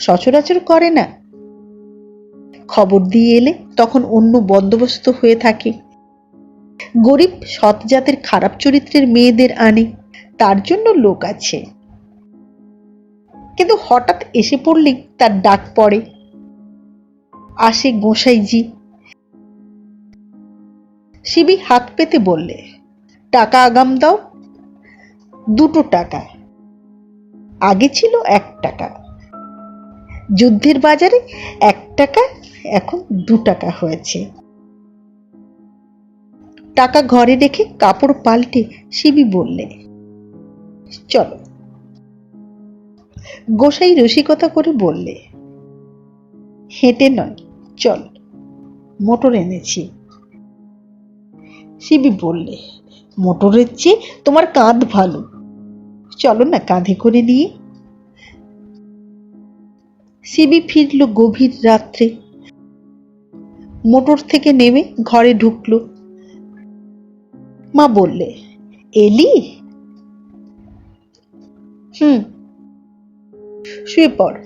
S1: সচরাচর করে না। খবর দিয়ে এলে তখন অন্য বন্দোবস্ত হয়ে থাকে। গরিব সৎ জাতের খারাপ চরিত্রের মেয়েদের আনে, তার জন্য লোক আছে। কিন্তু হঠাৎ এসে পড়লেই তার ডাক পড়ে, আসে গোসাইজি। শিবি হাত পেতে বললে, টাকা আগাম দাও। 2 টাকা, আগে ছিল 1 টাকা। যুদ্ধের বাজারে 1 টাকা এখন 2 টাকা হয়েছে। টাকা ঘরে রেখে কাপড় পাল্টে শিবি বললে, চলো। গোসাই রসিকতা করে বললে, হেঁটে নয়, চল, মোটর এনেছি। শিবি বললে, মোটরের চেয়ে তোমার কাঁধ ভালো, চলো না কাঁধে করে নিয়ে। শিবি ফিরল গভীর রাত্রে, মোটর থেকে নেমে ঘরে ঢুকলো। মা বললে, এলি? শুয়ে পড়।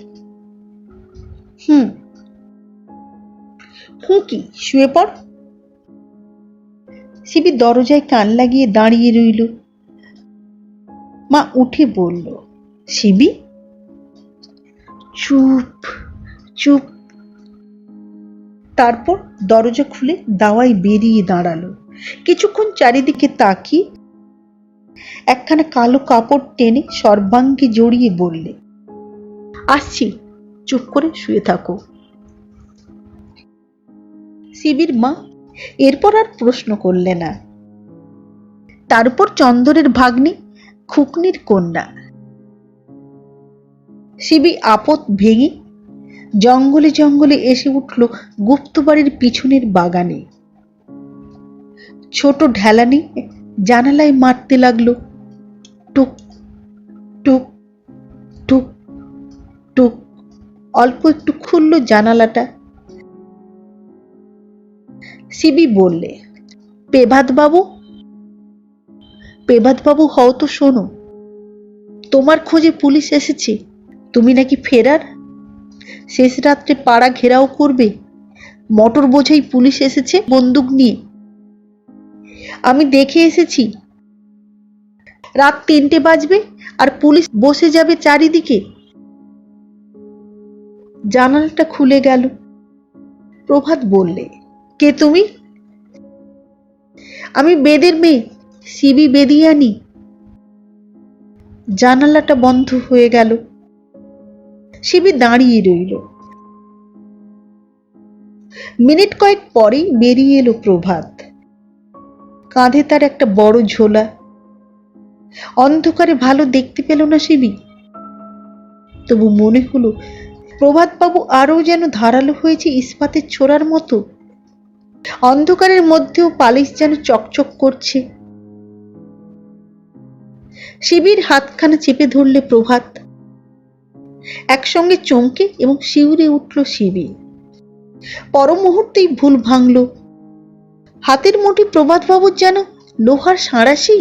S1: কি শুয়ে পড়? শিবি দরজায় কান লাগিয়ে দাঁড়িয়ে রইল। মা উঠে বলল, শিবি, চুপ চুপ। তারপর দরজা খুলে দাওয়ায় বেরিয়ে দাঁড়ালো। কিছুক্ষণ চারিদিকে তাকিয়ে একখানা কালো কাপড় টেনে সর্বাঙ্গে জড়িয়ে বললে, আসছি, চুপ করে শুয়ে থাকো। শিবির মা এরপর আর প্রশ্ন করলে না। তারপর চন্দরের ভাগ্নি খুকনির কন্যা। শিবি আপদ ভেঙে জঙ্গলে জঙ্গলে এসে উঠল গুপ্ত বাড়ির পিছনের বাগানে। ছোট ঢেলানি জানালায় মারতে লাগলো, টুক টুক টুক টুক। অল্প একটু খুলল জানালাটা। শিবি বললে, পেভাত বাবু, পেভাত বাবু হও তো, শোনো, তোমার খোঁজে পুলিশ এসেছে, তুমি নাকি ফেরার। শেষ রাত্রে পাড়া ঘেরাও করবে, মোটর বোঝাই পুলিশ এসেছে বন্দুক নিয়ে। আমি দেখে এসেছি, রাত 3টে বাজবে আর পুলিশ বসে যাবে চারিদিকে। জানালাটা খুলে গেল। প্রভাত বললে, কে তুমি? আমি বেদের মেয়ে, শিবি বেদিয়ানি। জানালাটা বন্ধ হয়ে গেল। শিবি দাঁড়িয়ে রইল। মিনিট কয়েক পরেই বেরিয়ে এলো প্রভাত। কাঁধে তার একটা বড় ঝোলা। অন্ধকারে ভালো দেখতে পেল না শিবি, তবু মনে হলো প্রভাত বাবু আরো যেন ধারালো হয়েছে ইস্পাতের ছোড়ার মতো। অন্ধকারের মধ্যেও পালিশ যেন চকচক করছে। শিবির হাতখানা চেপে ধরলে প্রভাত। একসঙ্গে চমকে এবং শিউরে উঠল শিবি। পর মুহূর্তেই ভুল ভাঙল। হাতের মুঠি প্রভাত বাবুর যেন লোহার সাঁড়াশি।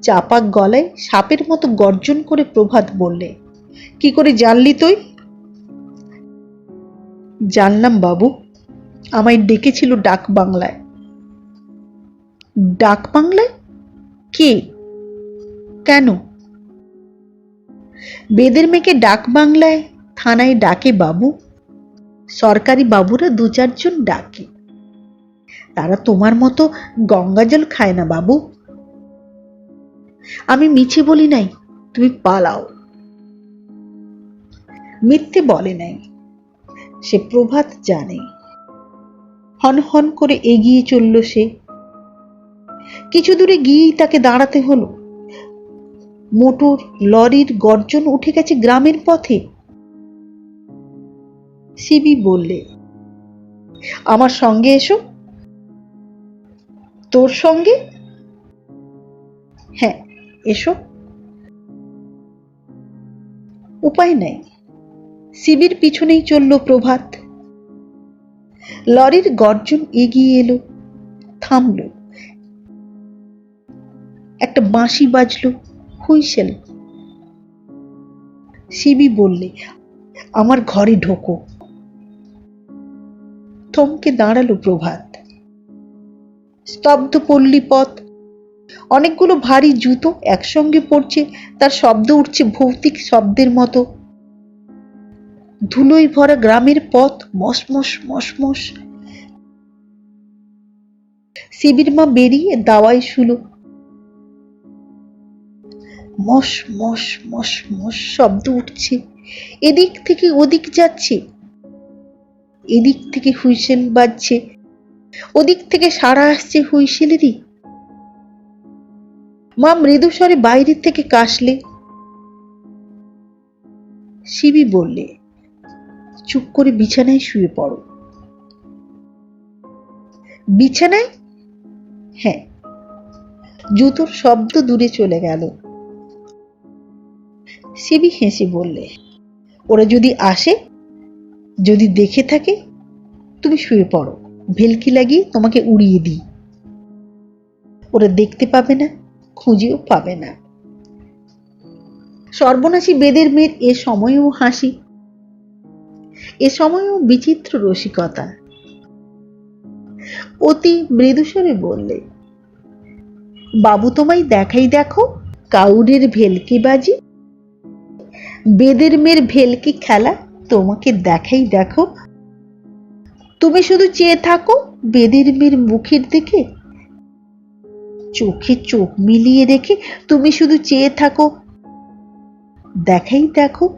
S1: চাপা গলায় সাপের মতো গর্জন করে প্রভাত বললে, কি করে জানলি তুই? জানলাম বাবু, আমায় ডেকেছিল ডাক বাংলায়। ডাক বাংলায়? কে? কেন? বেদের মেয়েকে ডাক বাংলায় থানায় ডাকে বাবু। সরকারি বাবুরা 2-4 জন ডাকে। তারা তোমার মতো গঙ্গা জল খায় না বাবু। আমি মিছে বলি নাই, তুমি পালাও। মিথ্যে বলে নাই, সে প্রভাত জানে। হন হন করে এগিয়ে চলল সে। কিছু দূরে গিয়েই তাকে দাঁড়াতে হলো। মোটর লরির গর্জন উঠে গেছে গ্রামের পথে। শিবি বললে, আমার সঙ্গে এসো। তোর সঙ্গে? হ্যাঁ, এসো। উপায় নাই, সিবির পিছনেই চলল প্রভাত। লরির গর্জন এগিয়ে এলো, থামল। একটা বাঁশি বাজলো, হুইসেল। সিবি বললে, আমার ঘরে ঢোকো। থমকে দাঁড়ালো প্রভাত। স্তব্ধ পল্লী পথ, অনেকগুলো ভারী জুতো একসঙ্গে পড়ছে, তার শব্দ উঠছে ভৌতিক শব্দের মতো। ধুলোয় ভরা গ্রামের পথ, মসমস মসমস। সিবির মা বেরিয়ে দাওয়ায় শুলো। মস মস মস মস শব্দ উঠছে, এদিক থেকে ওদিক যাচ্ছে। এদিক থেকে হুইসেল বাজছে, ওদিক থেকে সাড়া আসছে হুইসেলেরই। মা মৃদুস্বরে বাইরে থেকে কাশলে। সিবি বললে, চুপ করে বিছানায় শুয়ে পড়ো। বিছানায়? হ্যাঁ। জুতোর শব্দ দূরে চলে গেল। সিবি হেসে বললে, ওরা যদি আসে, যদি দেখে থাকে, তুমি শুয়ে পড়ো, ভেলকি লাগিয়ে তোমাকে উড়িয়ে দিই। ওরা দেখতে পাবে না, খুঁজেও পাবে না। সর্বনাশী বেদের মেয়ের এ সময়েও হাসি, এ সময়েও বিচিত্র রসিকতা। অতি মৃদুস্বরে বললে, বাবু তোমায় দেখাই দেখো, কাউরের ভেলকি বাজি, বেদের মেয়ের ভেলকি খেলা তোমাকে দেখাই দেখো। তুমি শুধু চেয়ে থাকো বেদের মেয়ের মুখের দিকে, চোখে চোখ মিলিয়ে রেখে তুমি শুধু চেয়ে থাকো, দেখাই দেখো।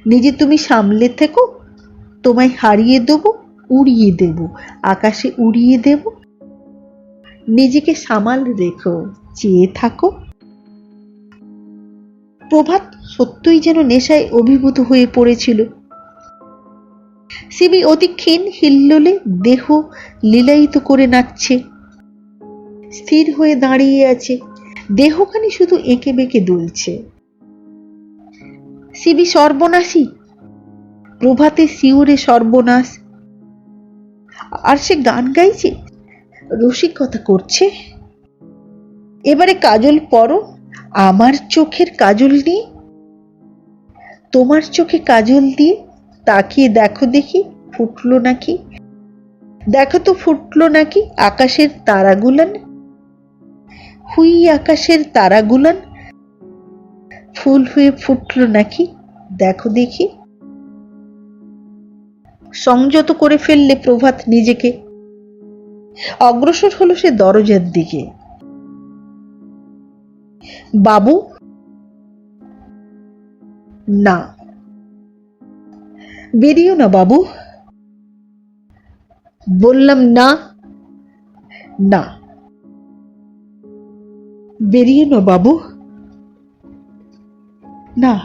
S1: নিজে তুমি সামলে থেকো, তোমায় হারিয়ে দেবো, উড়িয়ে দেব, আকাশে উড়িয়ে দেব। নিজেকে সামাল রেখো, চেয়ে থাকো। প্রভাত সত্যই যেন নেশায় অভিভূত হয়ে পড়েছিল। সিবি অতি ক্ষীণ হিল্লোলে দেহ লীলায়িত করে নাচছে, স্থির হয়ে দাঁড়িয়ে আছে, দেহখানি শুধু এঁকে বেঁকে দুলছে। সিবি সর্বনাশী, প্রভাতে শিউরে সর্বনাশ। আর সে গান গাইছে, রসিকতা করছে। এবারে কাজল পরো, আমার চোখের কাজল নিয়ে, তোমার চোখে কাজল দিয়ে তাকিয়ে দেখো দেখি ফুটলো নাকি, দেখো তো ফুটলো নাকি আকাশের তারাগুলান, হুই আকাশের তারাগুলান ফুল হয়ে ফুটলো নাকি, দেখো দেখি। সংযত করে ফেললে প্রভাত নিজেকে, অগ্রসর হলো সে দরজার দিকে। বাবু? না। বেরিও না বাবু। বললাম না। না। বেরিয়ে না বাবু। না,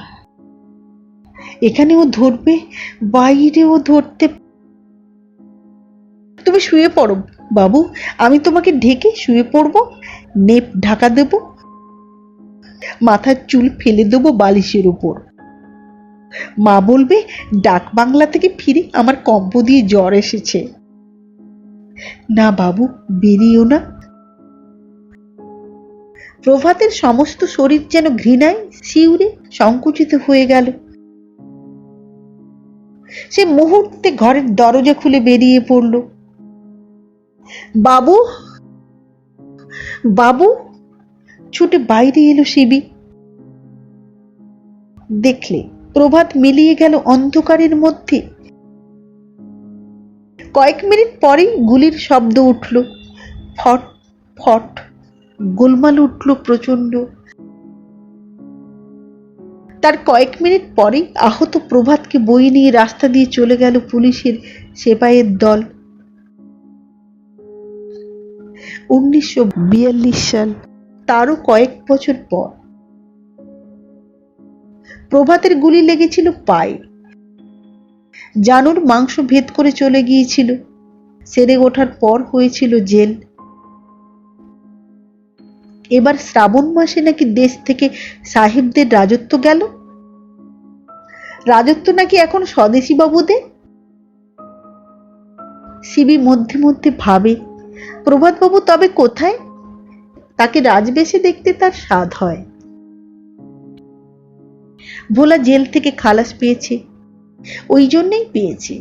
S1: এখানেও ধরবে, বাইরেও ধরতে। তুমি শুয়ে পড়ো বাবু, আমি তোমাকে ঢেকে শুয়ে পড়বো, নেপ ঢাকা দেব, মাথার চুল ফেলে দেবো বালিশের উপর। মা বলবে ডাক বাংলা থেকে ফিরে আমার কম্প দিয়ে জ্বর এসেছে। না বাবু, বেরিও না। প্রভাতের সমস্ত শরীর যেন ঘৃণায় শিউরে সংকুচিত হয়ে গেল। সে মুহূর্তে ঘরের দরজা খুলে বেরিয়ে পড়ল। বাবু, বাবু! ছুটে বাইরে এলো সিবি। দেখলে প্রভাত মিলিয়ে গেল অন্ধকারের মধ্যে। কয়েক মিনিট পরেই গুলির শব্দ উঠল, ফট ফট, গোলমাল উঠল প্রচন্ড। তার কয়েক মিনিট পরেই আহত প্রভাতকে বয়ে নিয়ে রাস্তা দিয়ে চলে গেল পুলিশের সেপাইয়ের দল। 1942 সাল, তারও কয়েক বছর পর। প্রভাতের গুলি লেগেছিল পায়ে, জানুর মাংস ভেদ করে চলে গিয়েছিল। সেরে ওঠার পর হয়েছিল জেল। এবার শ্রাবণ মাসে নাকি দেশ থেকে সাহেবদের রাজত্ব গেল। রাজত্ব নাকি এখন স্বদেশী বাবুদের। শিবি মধ্যে মধ্যে ভাবে, প্রভাতবাবু তবে কোথায়? তাকে রাজবেশে দেখতে তার স্বাদ হয়। ভোলা জেল থেকে খালাস পেয়েছে, ওই জন্যই পেয়েছে,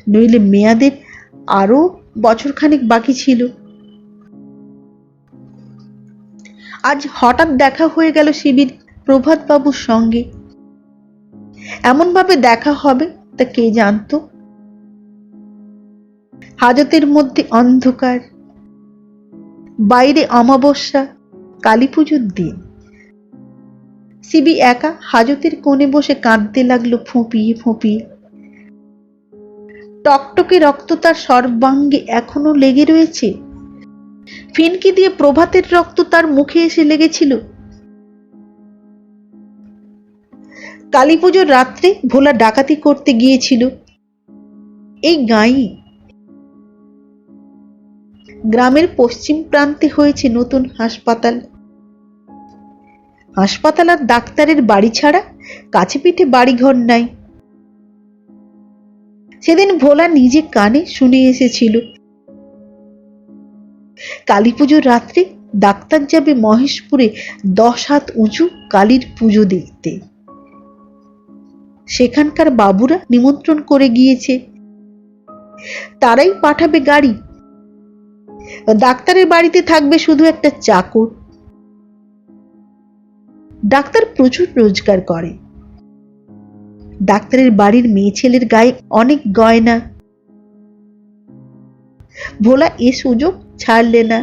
S1: নইলে মেয়াদের আরো বছরখানেক বাকি ছিল। আজ হঠাৎ দেখা হয়ে গেল শিবির প্রভাত বাবুর সঙ্গে। এমন ভাবে দেখা হবে তা কে জানতো। হাজতের মধ্যে অন্ধকার, বাইরে অমাবস্যা, কালী পুজোর দিন। শিবি একা হাজতের কোণে বসে কাঁদতে লাগলো ফুঁপিয়ে ফুঁপিয়ে। টকটকে রক্ত তার সর্বাঙ্গে এখনো লেগে রয়েছে। ফিনকি দিয়ে প্রভাতের রক্ত তার মুখে এসে লেগেছিল। কালী পুজোর রাত্রে ভোলা ডাকাতি করতে গিয়েছিল এই গাঁয়ে। গ্রামের পশ্চিম প্রান্তে হয়েছে নতুন হাসপাতাল। হাসপাতাল আর ডাক্তারের বাড়ি ছাড়া কাছে পিঠে বাড়িঘর নাই। সেদিন ভোলা নিজে কানে শুনে এসেছিল কালী পুজোর রাত্রে ডাক্তার যাবে মহেশপুরে 10 হাত উঁচু কালীর পুজো দেখতে। সেখানকার বাবুরা নিমন্ত্রণ করে গিয়েছে, তারাই পাঠাবে গাড়ি। ডাক্তারের বাড়িতে থাকবে শুধু একটা চাকর। ডাক্তার প্রচুর রোজগার করে। ডাক্তারের বাড়ির মেয়ে ছেলের গায়ে অনেক গয়না। ভোলা এ সুযোগ ছাড়লে না।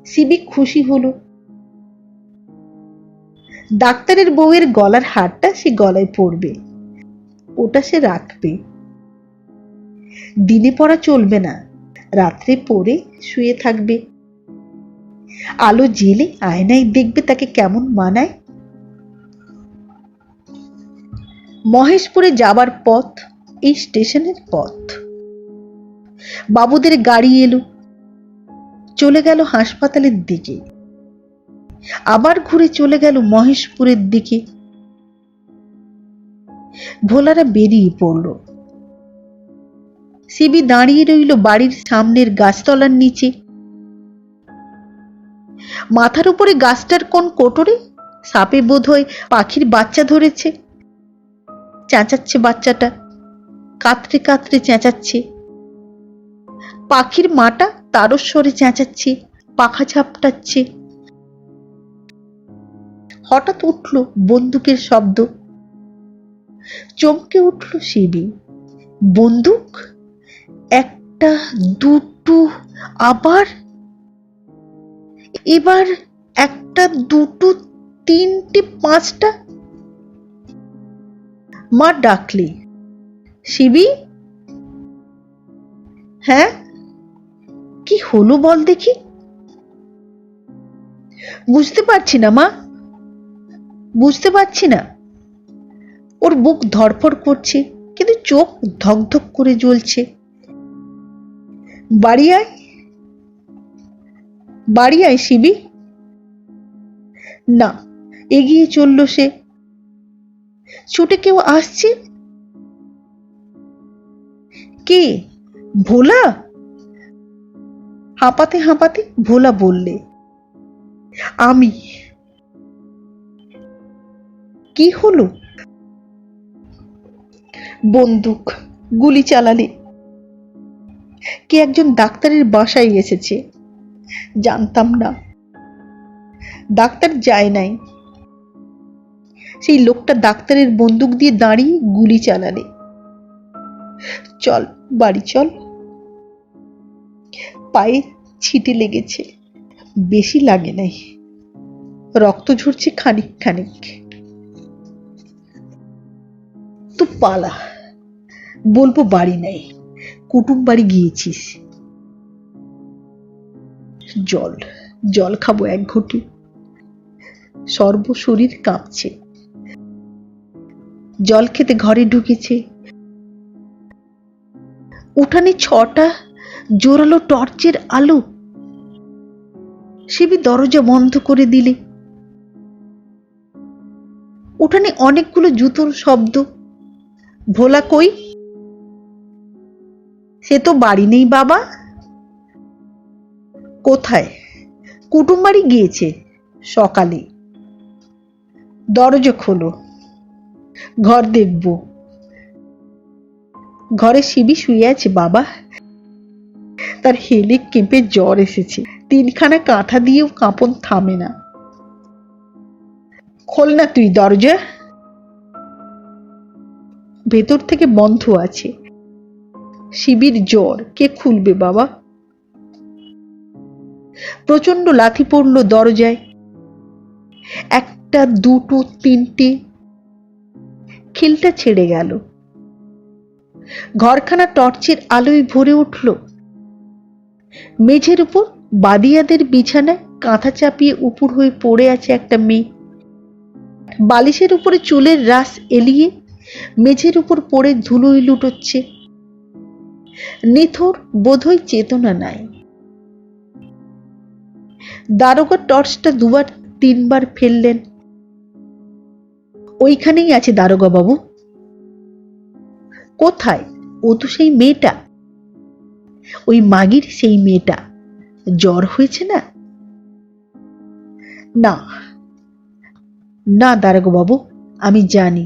S1: শিবি খুশি হলো। ডাক্তারের বউয়ের গলার হারটা সে গলায় পরবে, ওটা সে রাখবে। দিনে পড়া চলবে না, রাত্রে পরে শুয়ে থাকবে। আলো জেলে আয়নায় দেখবে তাকে কেমন মানায়। মহেশপুরে যাবার পথ এই স্টেশনের পথ। বাবুদের গাড়ি এলো, চলে গেল হাসপাতালের দিকে, আবার ঘুরে চলে গেল মহেশপুরের দিকে। ভোলারা বেরিয়ে পড়ল। শিবি দাঁড়িয়ে রইল বাড়ির সামনের গাছতলার নিচে। মাথার উপরে গাছটার কোন কোটরে সাপে বোধহয় পাখির বাচ্চা ধরেছে। চেঁচাচ্ছে বাচ্চাটা, কাতরে কাতরে চেঁচাচ্ছে। পাখির মাটা তারস্বরে চেঁচাচ্ছে, পাখা ঝাপটাচ্ছে। হঠাৎ উঠল বন্দুকের শব্দ। চমকে উঠল শিবি। বন্দুক, একটা, দুটো, আবার এবার একটা, দুটো, তিনটে, পাঁচটা। মা ডাকলে, শিবি। হ্যাঁ, কি হলো বল দেখি। বুঝতে পারছি না মা, বুঝতে পারছি না। ওর বুক ধড়ফড় করছে, কিন্তু চোখ ধকধক করে জ্বলছে। বাড়ি আয়, বাড়ি আয় শিবি। না, এগিয়ে চলল সে। ছুটে কেউ আসছে। কে? ভোলা? হাঁপাতে হাঁপাতে ভোলা বললে, আমি। কি হলো? বন্দুক, গুলি চালালে। কে একজন ডাক্তারের বাসায় এসেছে, জানতাম না। ডাক্তার যায় নাই, সেই লোকটা ডাক্তারের বন্দুক দিয়ে দাঁড়িয়ে গুলি চালালে। চল বাড়ি চল। পায়ে ছিটে লেগেছে, বেশি লাগে নাই, রক্ত ঝরছে খানিক খানিক। তো পালা, বলবো বাড়ি নাই, কুটুম বাড়ি গিয়েছিস। জল, জল খাবো এক ঘটি। সর্বশরীর কাঁপছে। জল খেতে ঘরে ঢুকেছে। উঠানে 6টা জোরালো টর্চের আলো। শিবি দরজা বন্ধ করে দিলে। উঠানে অনেকগুলো জুতোর শব্দ। ভোলা কই? সে তো বাড়ি নেই বাবা। কোথায়? কুটুম বাড়ি গিয়েছে সকালে। দরজা খোলো, ঘর দেখব। ঘরে শিবি শুয়ে আছে বাবা। তার হেলে কেঁপে জ্বর এসেছে, 3খানা কাঁথা দিয়েও কাঁপন থামে না। খোল না তুই দরজা। ভেতর থেকে বন্ধ আছে। শিবির জ্বর, কে খুলবে বাবা? প্রচন্ড লাথি পড়ল দরজায়। 1, 2, 3টে। খিলটা ছেড়ে গেল। ঘরখানা টর্চের আলোয় ভরে উঠল। মেঝের উপর বাদিয়াদের বিছানায় কাঁথা চাপিয়ে উপুর হয়ে পড়ে আছে একটা মেয়ে। বালিশের উপরে চুলের রাশ এলিয়ে মেঝের উপর পড়ে ধুলোই লুটোচ্ছে। নিথর, বোধহয় চেতনা নাই। দারোগা টর্চটা 2-3বার ফেললেন। ওইখানেই আছে দারোগা বাবু। কোথায়? ও তো সেই মেয়েটা, ওই মাগির সেই মেয়েটা। জ্বর হয়েছে না? না না দারোগা বাবু, আমি জানি।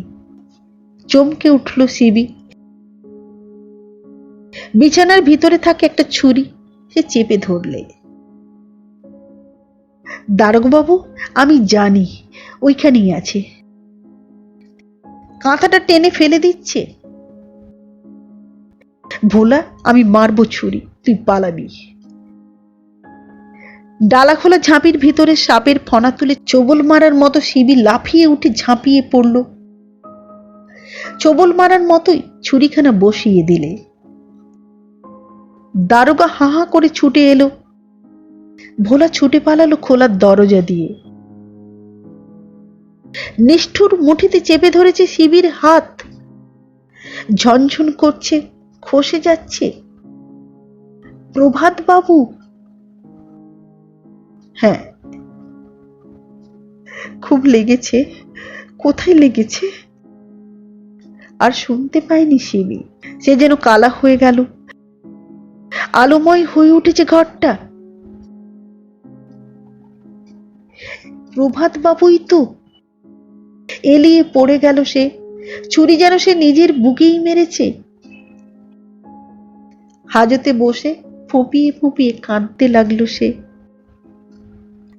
S1: চমকে উঠল শিবি। বিছানার ভিতরে থাকে একটা ছুরি, সে চেপে ধরলে। দারোগা বাবু, আমি জানি ওইখানেই আছে। কাঁথাটা টেনে ফেলে দিচ্ছে। ভোলা, আমি মারবো ছুরি, তুই পালাবি। ডালা খোলা ঝাঁপির ভিতরে সাপের ফনা তুলে চোবল মারার মতো শিবি লাফিয়ে উঠে ঝাঁপিয়ে পড়ল। চোবল মারার মতোই ছুরিখানা বসিয়ে দিলে। দারোগা হা হা করে ছুটে এলো। ভোলা ছুটে পালালো খোলার দরজা দিয়ে। নিষ্ঠুর মুঠিতে চেপে ধরেছে শিবির হাত। ঝনঝন করছে, খসে যাচ্ছে। প্রভাত বাবু। হ্যাঁ, খুব লেগেছে। কোথায় লেগেছে? আর শুনতে পায়নি শিবি। সে যেন কালা হয়ে গেল। আলোময় হয়ে উঠেছে ঘরটা। প্রভাত বাবুই তো। এলিয়ে পড়ে গেল সে। ছুরি যেন সে নিজের বুকেই মেরেছে। হাজতে বসে ফুঁপিয়ে ফুঁপিয়ে কাঁদতে লাগলো সে।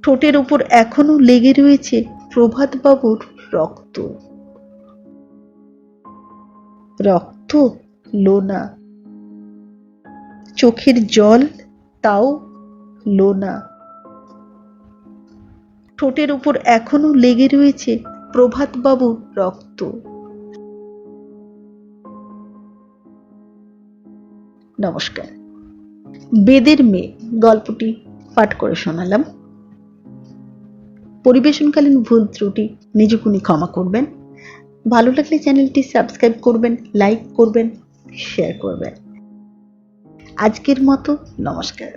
S1: ঠোঁটের উপর এখনো লেগে রয়েছে প্রভাত বাবুর রক্ত। রক্ত, লোনা। চোখের জল, তাও লোনা। ঠোঁটের উপর এখনো লেগে রয়েছে প্রভাত বাবুর রক্ত। নমস্কার। বেদের মেয়ে গল্পটি পাঠ করে শোনালাম। পরিবেশনকালীন ভুল ত্রুটি নিজকুনি ক্ষমা করবেন। ভালো লাগলে চ্যানেলটি সাবস্ক্রাইব করবেন, লাইক করবেন, শেয়ার করবেন। আজকের মতো নমস্কার।